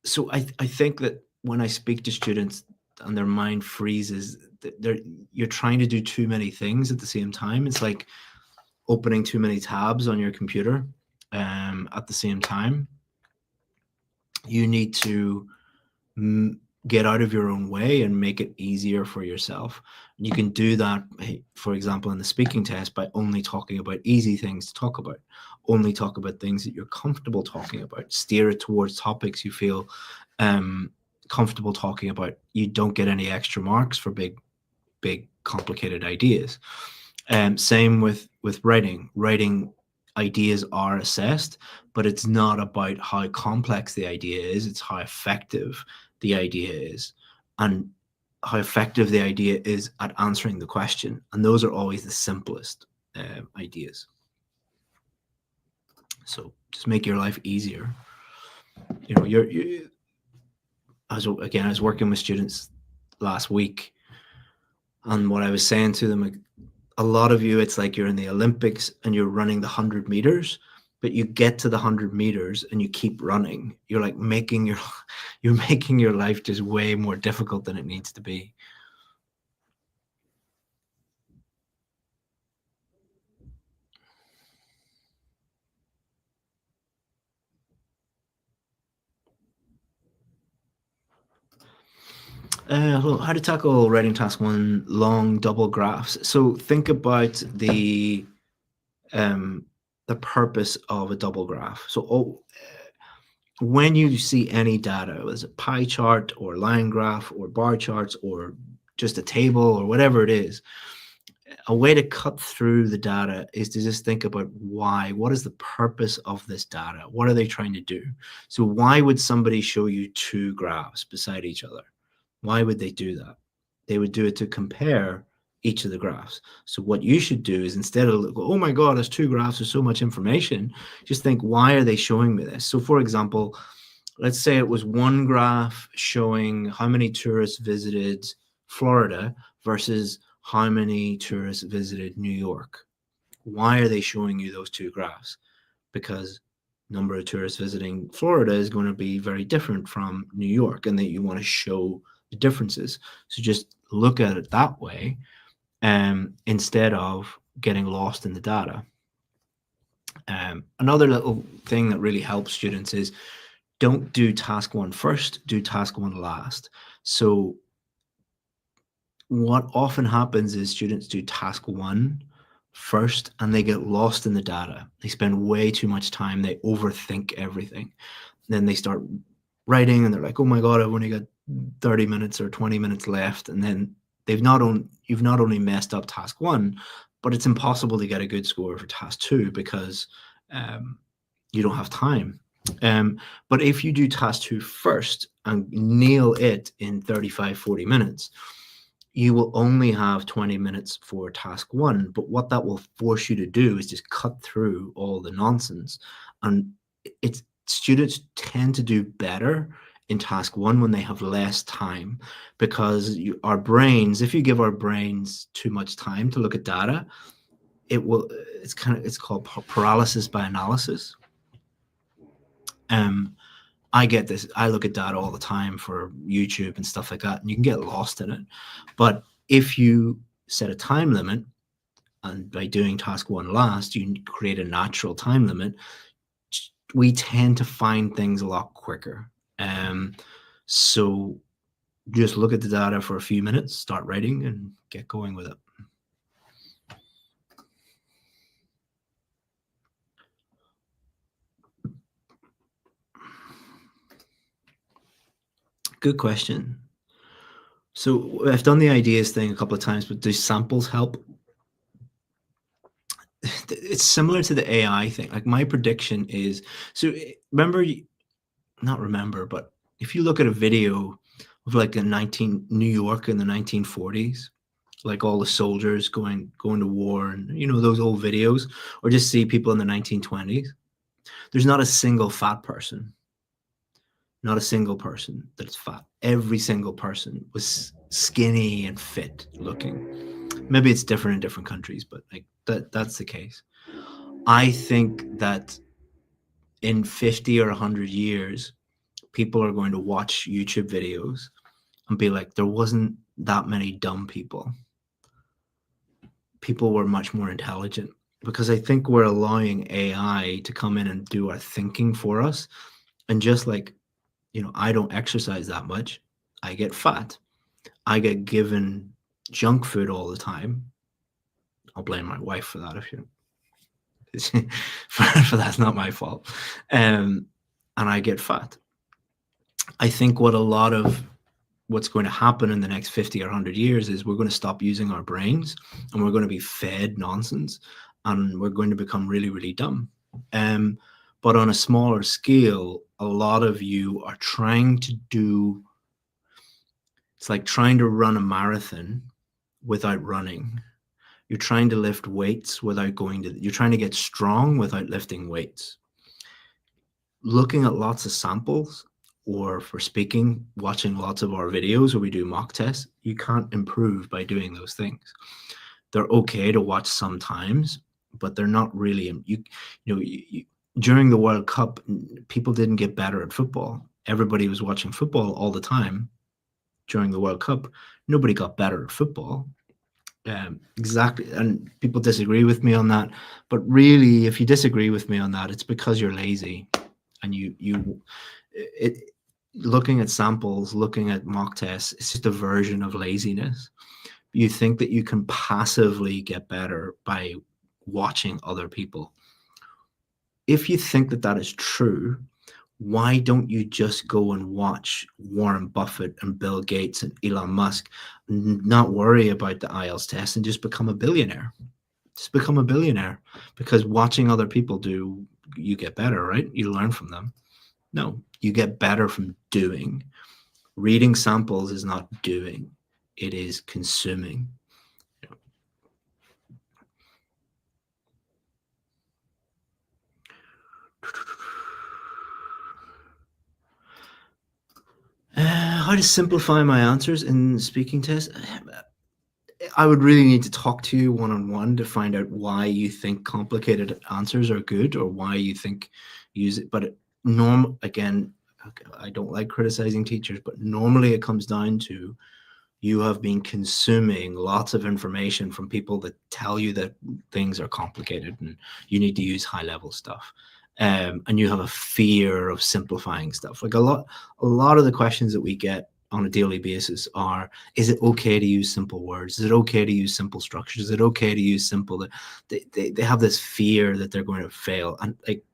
So I think that when I speak to students and their mind freezes, they're you're trying to do too many things at the same time. It's like opening too many tabs on your computer at the same time. You need to get out of your own way and make it easier for yourself. You can do that, for example, in the speaking test by only talking about easy things to talk about, only talk about things that you're comfortable talking about, steer it towards topics you feel um, comfortable talking about. You don't get any extra marks for big, complicated ideas. Same with writing. Writing ideas are assessed, but it's not about how complex the idea is. It's how effective the idea is, and how effective the idea is at answering the question. And those are always the simplest ideas. So just make your life easier. You know, I was working with students last week, and what I was saying to them, like, a lot of you, it's like you're in the Olympics and you're running the 100 meters, but you get to the 100 meters and you keep running. You're like making your you're making your life just way more difficult than it needs to be. How to tackle writing task one, long double graphs. So think about um, the purpose of a double graph. So when you see any data, whether it's a pie chart or line graph or bar charts or just a table or whatever it is, a way to cut through the data is to just think about why. What is the purpose of this data? What are they trying to do? So why would somebody show you two graphs beside each other? Why would they do that? They would do it to compare each of the graphs. So what you should do is, instead of go, oh my God, there's two graphs, there's so much information, just think, why are they showing me this? So for example, let's say it was one graph showing how many tourists visited Florida versus how many tourists visited New York. Why are they showing you those two graphs? Because number of tourists visiting Florida is going to be very different from New York, and that you want to show the differences. So just look at it that way, instead of getting lost in the data. Another little thing that really helps students is, don't do task one first, do task one last. So what often happens is students do task one first and they get lost in the data. They spend way too much time, they overthink everything. Then they start writing and they're like, oh my God, I've only got 30 minutes or 20 minutes left. And then you've not only messed up task one, but it's impossible to get a good score for task two because you don't have time. But if you do task two first and nail it in 35, 40 minutes, you will only have 20 minutes for task one. But what that will force you to do is just cut through all the nonsense. And it's students tend to do better in task one when they have less time, because our brains, if you give our brains too much time to look at data, it's called paralysis by analysis. I get this. I look at data all the time for YouTube and stuff like that, and you can get lost in it. But if you set a time limit, and by doing task one last, you create a natural time limit, we tend to find things a lot quicker. So just look at the data for a few minutes, start writing, and get going with it. Good question. So I've done the ideas thing a couple of times, but do samples help? It's similar to the AI thing. Like, my prediction is, so remember, not remember, but if you look at a video of like New York in the 1940s, like all the soldiers going to war, and those old videos, or just see people in the 1920s, there's not a single fat person. Not a single person that's fat. Every single person was skinny and fit looking. Maybe it's different in different countries, but like that's the case. I think that in 50 or 100 years, people are going to watch YouTube videos and be like, there wasn't that many dumb people. People were much more intelligent, because I think we're allowing AI to come in and do our thinking for us. And just like, I don't exercise that much. I get fat. I get given junk food all the time. I'll blame my wife for that, if you for that's not my fault. And I get fat. I think what's going to happen in the next 50 or 100 years is we're going to stop using our brains, and we're going to be fed nonsense, and we're going to become really, really dumb. But on a smaller scale, a lot of you are trying to do, it's like trying to run a marathon without running. You're trying to lift weights without you're trying to get strong without lifting weights. Looking at lots of samples, or for speaking, watching lots of our videos where we do mock tests, you can't improve by doing those things. They're okay to watch sometimes, but they're not really, during the World Cup, people didn't get better at football. Everybody was watching football all the time during the World Cup. Nobody got better at football. Exactly. And people disagree with me on that. But really, if you disagree with me on that, it's because you're lazy. And looking at samples, looking at mock tests, it's just a version of laziness. You think that you can passively get better by watching other people. If you think that that is true, why don't you just go and watch Warren Buffett and Bill Gates and Elon Musk, not worry about the IELTS test, and just become a billionaire? Just become a billionaire, because watching other people do, you get better, right? You learn from them. No, you get better from doing. Reading samples is not doing, it is consuming. How to simplify my answers in speaking tests? I would really need to talk to you one-on-one to find out why you think complicated answers are good, or why you think use it. But again, I don't like criticizing teachers, but normally it comes down to you have been consuming lots of information from people that tell you that things are complicated and you need to use high-level stuff. And you have a fear of simplifying stuff. Like a lot of the questions that we get on a daily basis are, is it okay to use simple words? Is it okay to use simple structures? Is it okay to use simple? They have this fear that they're going to fail. And like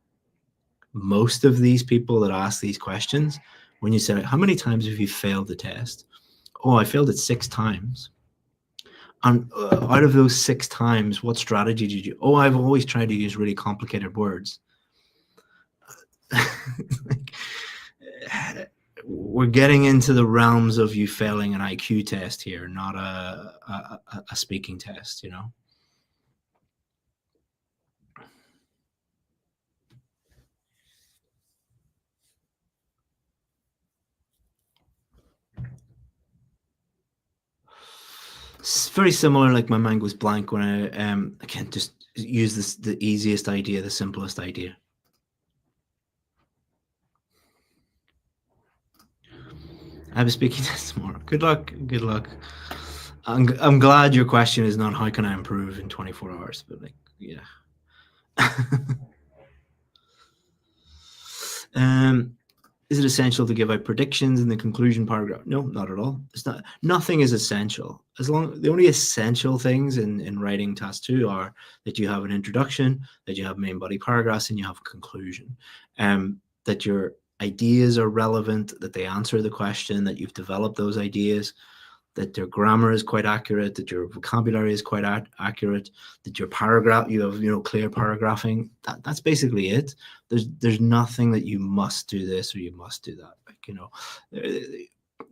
most of these people that ask these questions, when you say, how many times have you failed the test? Oh, I failed it 6 times. And out of those 6 times, what strategy did you? Oh, I've always tried to use really complicated words. Like, we're getting into the realms of you failing an IQ test here, not a speaking test, It's very similar. Like my mind goes blank when I can't just use the easiest idea, the simplest idea. I have a speaking test tomorrow. Good luck. Good luck. I'm glad your question is not how can I improve in 24 hours, but like, yeah. Is it essential to give out predictions in the conclusion paragraph? No, not at all. It's not. Nothing is essential. The only essential things in writing task 2 are that you have an introduction, that you have main body paragraphs, and you have a conclusion. That your ideas are relevant, that they answer the question, that you've developed those ideas, that your grammar is quite accurate, that your vocabulary is quite accurate, that your paragraph, you have clear paragraphing. That's basically it. There's nothing that you must do this or you must do that. Like,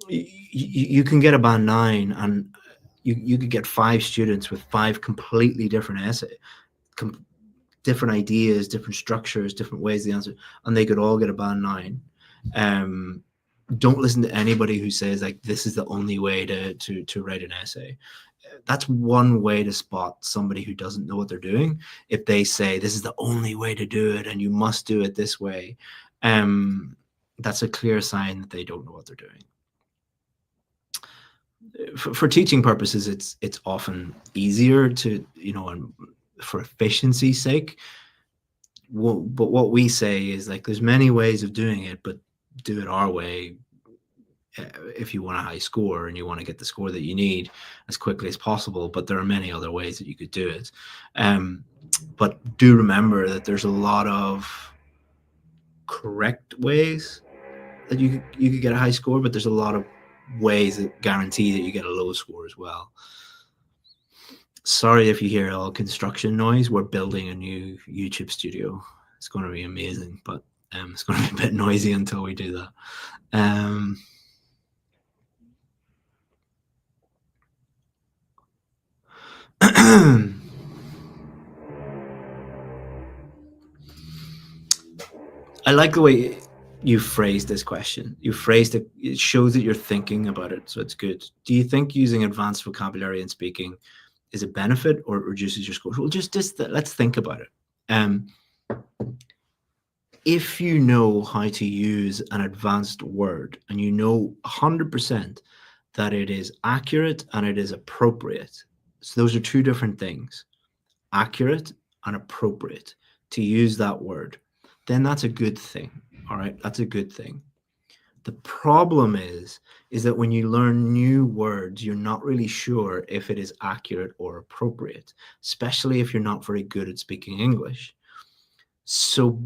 you can get a band 9 and you could get 5 students with 5 completely different essays, different ideas, different structures, different ways to answer, and they could all get a band 9. don't listen to anybody who says like this is the only way to write an essay. That's one way to spot somebody who doesn't know what they're doing. If they say this is the only way to do it and you must do it this way, that's a clear sign that they don't know what they're doing. For teaching purposes, it's often easier to, and for efficiency's sake. But what we say is like there's many ways of doing it, but do it our way if you want a high score and you want to get the score that you need as quickly as possible. But there are many other ways that you could do it. But do remember that there's a lot of correct ways that you could get a high score, but there's a lot of ways that guarantee that you get a low score as well. Sorry if you hear all construction noise. We're building a new YouTube studio. It's going to be amazing, but it's going to be a bit noisy until we do that. I like the way you phrased this question. You phrased it. It shows that you're thinking about it, so it's good. Do you think using advanced vocabulary in speaking is a benefit or reduces your score? Well, just let's think about it. If you know how to use an advanced word and you know 100% that it is accurate and it is appropriate, so those are two different things, accurate and appropriate to use that word, then that's a good thing. All right, that's a good thing. The problem is that when you learn new words, you're not really sure if it is accurate or appropriate, especially if you're not very good at speaking English. So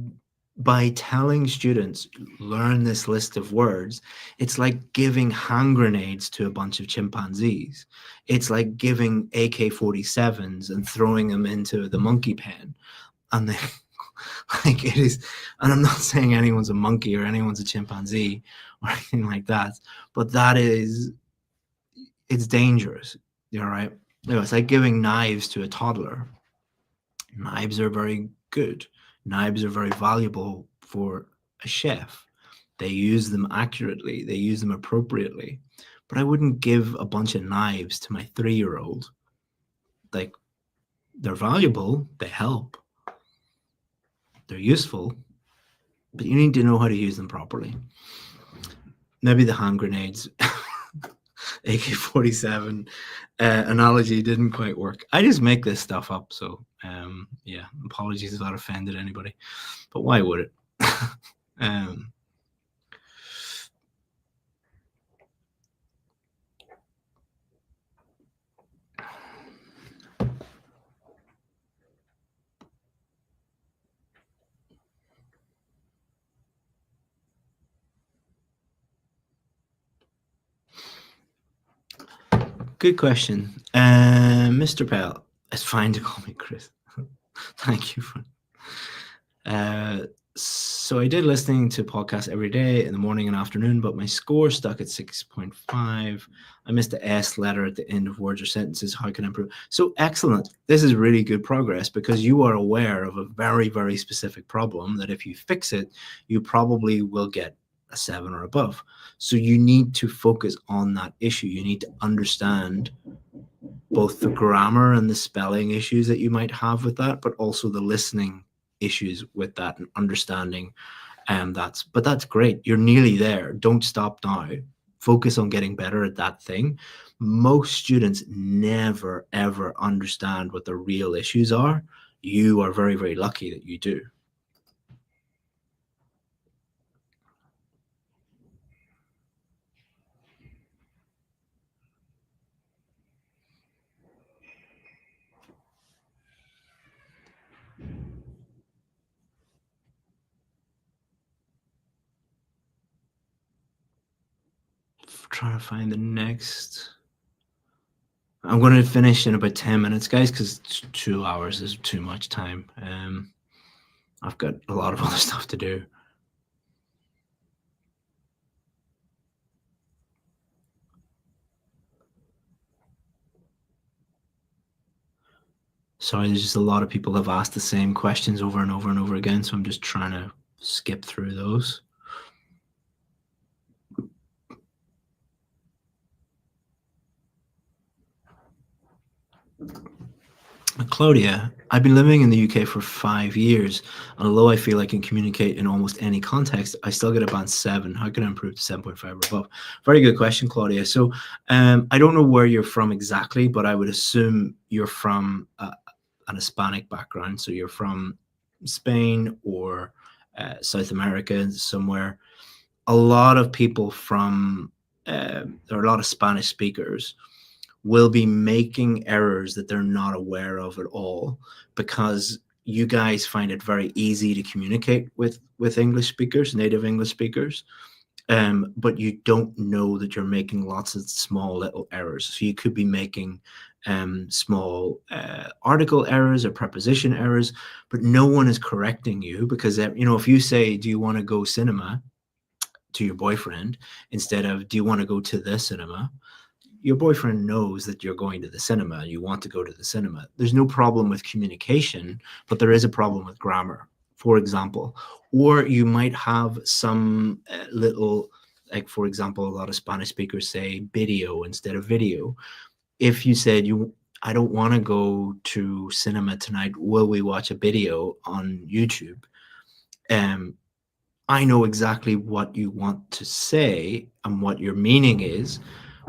by telling students, learn this list of words, it's like giving hand grenades to a bunch of chimpanzees. It's like giving AK-47s and throwing them into the monkey pen. And they, like it is, and I'm not saying anyone's a monkey or anyone's a chimpanzee or anything like that, but it's dangerous. All right. It's like giving knives to a toddler. Knives are very good. Knives are very valuable for a chef. They use them accurately. They use them appropriately. But I wouldn't give a bunch of knives to my 3-year-old. Like, they're valuable. They help. They're useful. But you need to know how to use them properly. Maybe the hand grenades, AK-47 analogy didn't quite work. I just make this stuff up. So, yeah, apologies if that offended anybody. But why would it? Good question. Mr. Pell, it's fine to call me Chris. Thank you for. So I did listening to podcasts every day in the morning and afternoon, but my score stuck at 6.5. I missed the S letter at the end of words or sentences. How can I improve? So excellent. This is really good progress because you are aware of a very, very specific problem that if you fix it, you probably will get a 7 or above. So you need to focus on that issue. You need to understand both the grammar and the spelling issues that you might have with that, but also the listening issues with that and understanding. But that's great. You're nearly there. Don't stop now. Focus on getting better at that thing. Most students never, ever understand what the real issues are. You are very, very lucky that you do. Trying to find the next. I'm going to finish in about 10 minutes, guys, because 2 hours is too much time. I've got a lot of other stuff to do. Sorry, there's just a lot of people have asked the same questions over and over and over again, so I'm just trying to skip through those. Claudia, I've been living in the UK for 5 years, and although I feel I can communicate in almost any context, I still get a band 7. How can I improve to 7.5 or above? Very good question, Claudia. So, I don't know where you're from exactly, but I would assume you're from an Hispanic background. So you're from Spain or South America, somewhere. A lot of people from, there are a lot of Spanish speakers will be making errors that they're not aware of at all, because you guys find it very easy to communicate with English speakers, native English speakers, but you don't know that you're making lots of small little errors. So you could be making small article errors or preposition errors, but no one is correcting you, because if you say, "Do you want to go cinema?" to your boyfriend, instead of, "Do you want to go to the cinema?" your boyfriend knows that you're going to the cinema and you want to go to the cinema. There's no problem with communication, but there is a problem with grammar, for example. Or you might have some little, like, for example, a lot of Spanish speakers say video instead of video. If you said, "I don't want to go to cinema tonight, will we watch a video on YouTube?" Um, I know exactly what you want to say and what your meaning is,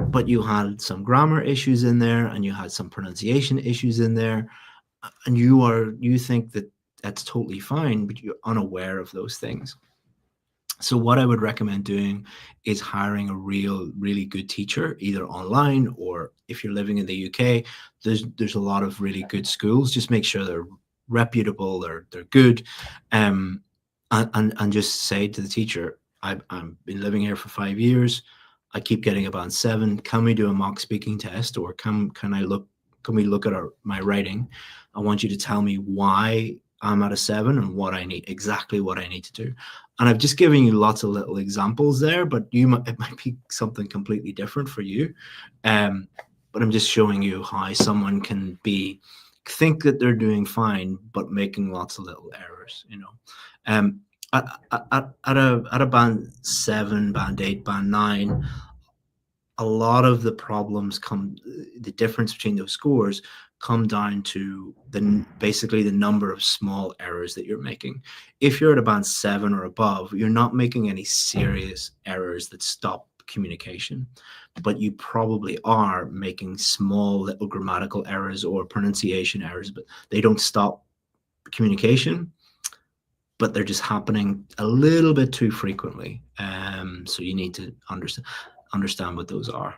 but you had some grammar issues in there and you had some pronunciation issues in there, and you think that that's totally fine, but you're unaware of those things. So what I would recommend doing is hiring a really good teacher, either online, or if you're living in the UK, there's a lot of really good schools. Just make sure they're reputable, they're good, um, and just say to the teacher, I've been living here for 5 years. I keep getting a band 7. Can we do a mock speaking test, or can we look at my writing? I want you to tell me why I'm at a 7 and exactly what I need to do. And I've just given you lots of little examples there, but it might be something completely different for you. Um, but I'm just showing you how someone can think that they're doing fine, but making lots of little errors. Um, at a band 7, band 8, band 9, a lot of the difference between those scores come down to basically the number of small errors that you're making. If you're at a band 7 or above, you're not making any serious errors that stop communication, but you probably are making small little grammatical errors or pronunciation errors, but they don't stop communication, but they're just happening a little bit too frequently. So you need to understand what those are.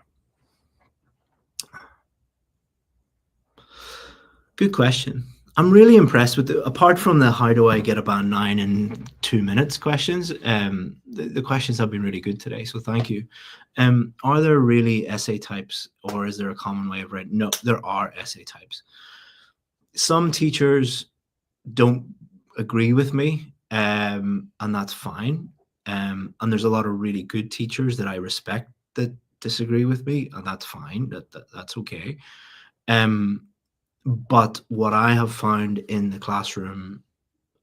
Good question. I'm really impressed with apart from the "how do I get a band 9 in 2 minutes" questions. The questions have been really good today, so thank you. Are there really essay types, or is there a common way of writing? No, there are essay types. Some teachers don't agree with me, and that's fine. And there's a lot of really good teachers that I respect that disagree with me, and that's fine. That's okay. Um, but what I have found in the classroom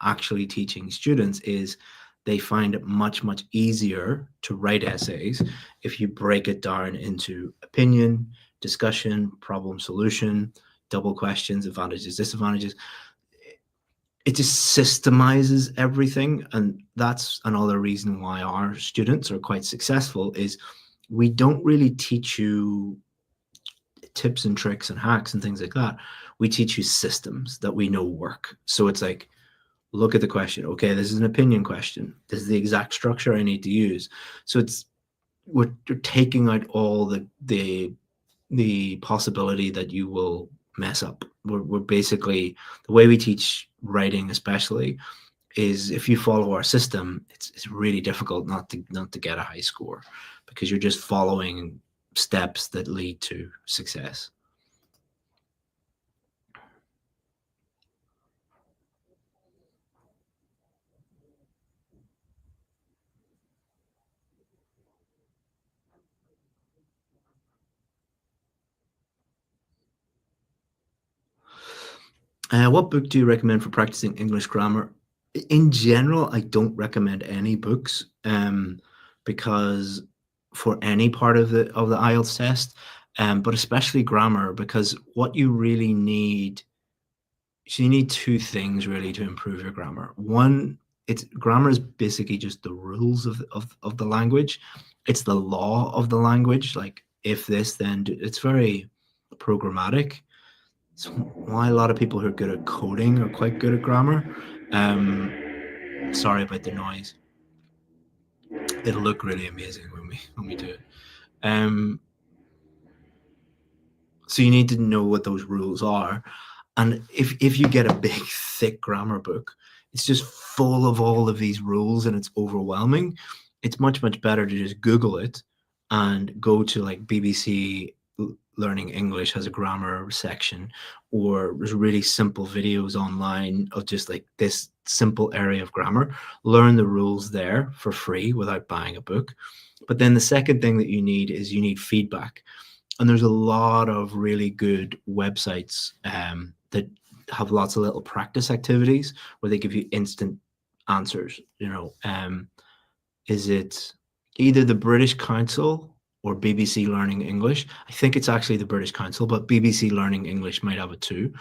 actually teaching students is they find it much, much easier to write essays if you break it down into opinion, discussion, problem solution, double questions, advantages, disadvantages. It just systemizes everything. And that's another reason why our students are quite successful is we don't really teach you tips and tricks and hacks and things like that. We teach you systems that we know work. So it's like, look at the question. Okay, this is an opinion question. This is the exact structure I need to use. So we're taking out all the possibility that you will mess up. We're basically, the way we teach writing, especially, is if you follow our system, it's really difficult not to get a high score, because you're just following steps that lead to success. What book do you recommend for practicing English grammar? In general, I don't recommend any books, because for any part of the IELTS test, but especially grammar, because what you really need, so you need two things really to improve your grammar. One, it's grammar is basically just the rules of the language. It's the law of the language. Like if this, then it's very programmatic. It's why a lot of people who are good at coding are quite good at grammar. Sorry about the noise. It'll look really amazing when we do it. So you need to know what those rules are. And if you get a big, thick grammar book, it's just full of all of these rules and it's overwhelming. It's much, much better to just Google it and go to like BBC Learning English has a grammar section, or there's really simple videos online of just like this simple area of grammar. Learn the rules there for free without buying a book. But then the second thing that you need is you need feedback. And there's a lot of really good websites that have lots of little practice activities where they give you instant answers. Is it either the British Council or BBC Learning English? I think it's actually the British Council, but BBC Learning English might have it too.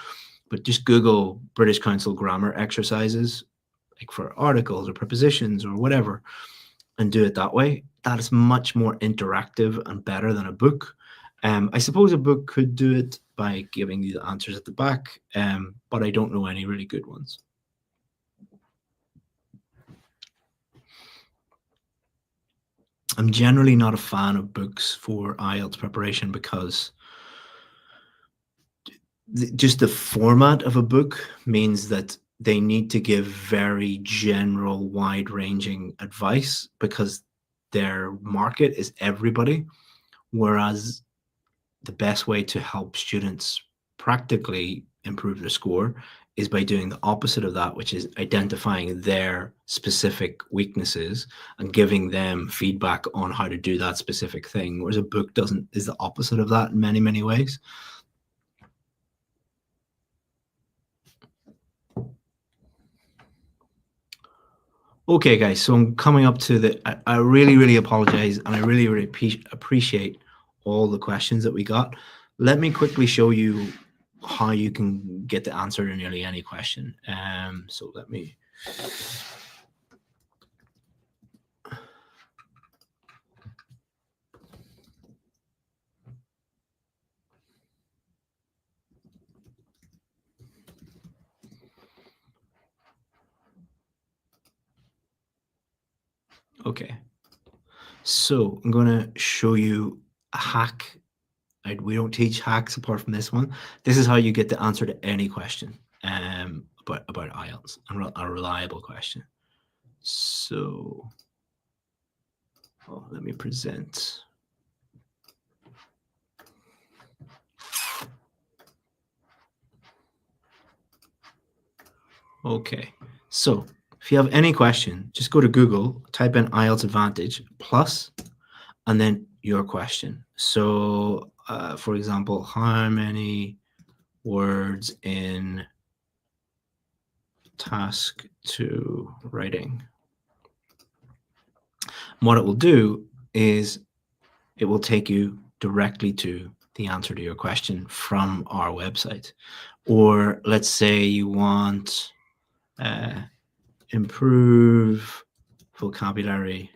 But just Google British Council grammar exercises, like for articles or prepositions or whatever, and do it that way. That is much more interactive and better than a book. I suppose a book could do it by giving you the answers at the back, but I don't know any really good ones. I'm generally not a fan of books for IELTS preparation because just the format of a book means that they need to give very general, wide-ranging advice because their market is everybody, whereas the best way to help students practically improve their score is by doing the opposite of that, which is identifying their specific weaknesses and giving them feedback on how to do that specific thing. Whereas a book is the opposite of that in many, many ways. Okay, guys, so I'm coming up to I really, really apologize, and I really, really appreciate all the questions that we got. Let me quickly show you how you can get the answer to nearly any question. So let me. Okay, so I'm going to show you a hack. We don't teach hacks apart from this one. This is how you get the answer to any question about IELTS, a reliable question. So let me present. Okay, so if you have any question, just go to Google, type in IELTS Advantage plus, and then your question. So, for example, how many words in task 2 writing? And what it will do is it will take you directly to the answer to your question from our website. Or let's say you want improve vocabulary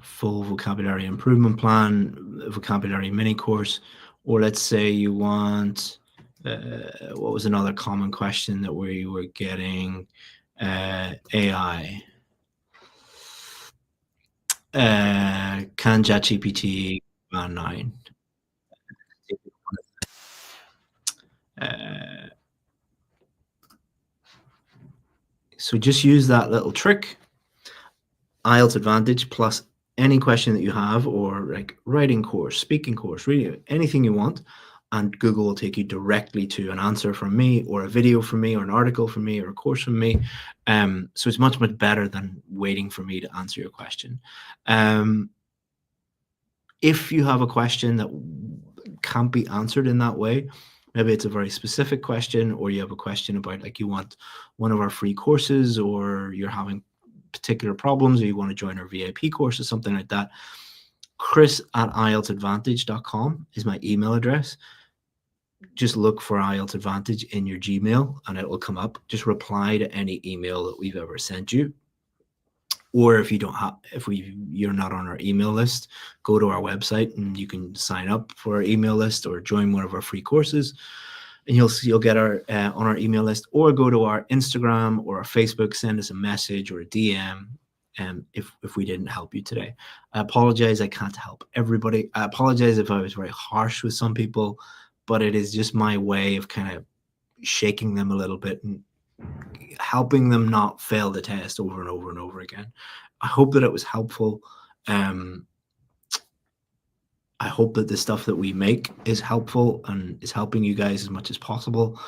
full vocabulary improvement plan, vocabulary mini course, or let's say you want what was another common question that we were getting? AI. Can ChatGPT band 9? So just use that little trick, IELTS Advantage plus any question that you have, or like writing course, speaking course, reading, anything you want, and Google will take you directly to an answer from me, or a video from me, or an article from me, or a course from me. So it's much, much better than waiting for me to answer your question. If you have a question that can't be answered in that way, maybe it's a very specific question, or you have a question about like you want one of our free courses, or you're having particular problems, or you want to join our VIP course or something like that, chris@IELTSadvantage.com is my email address. Just look for IELTS Advantage in your Gmail and it will come up. Just reply to any email that we've ever sent you. Or if you don't have, you're not on our email list, go to our website and you can sign up for our email list or join one of our free courses, and you'll get our on our email list. Or go to our Instagram or our Facebook, send us a message or a DM. If we didn't help you today, I apologize. I can't help everybody. I apologize if I was very harsh with some people, but it is just my way of kind of shaking them a little bit and helping them not fail the test over and over and over again. I hope that it was helpful. I hope that the stuff that we make is helpful and is helping you guys as much as possible.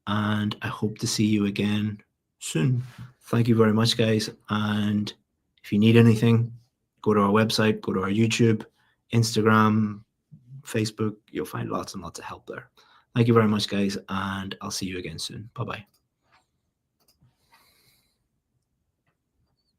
And I hope to see you again soon. Thank you very much, guys. And if you need anything, go to our website, go to our YouTube, Instagram, Facebook. You'll find lots and lots of help there. Thank you very much, guys. And I'll see you again soon. Bye-bye.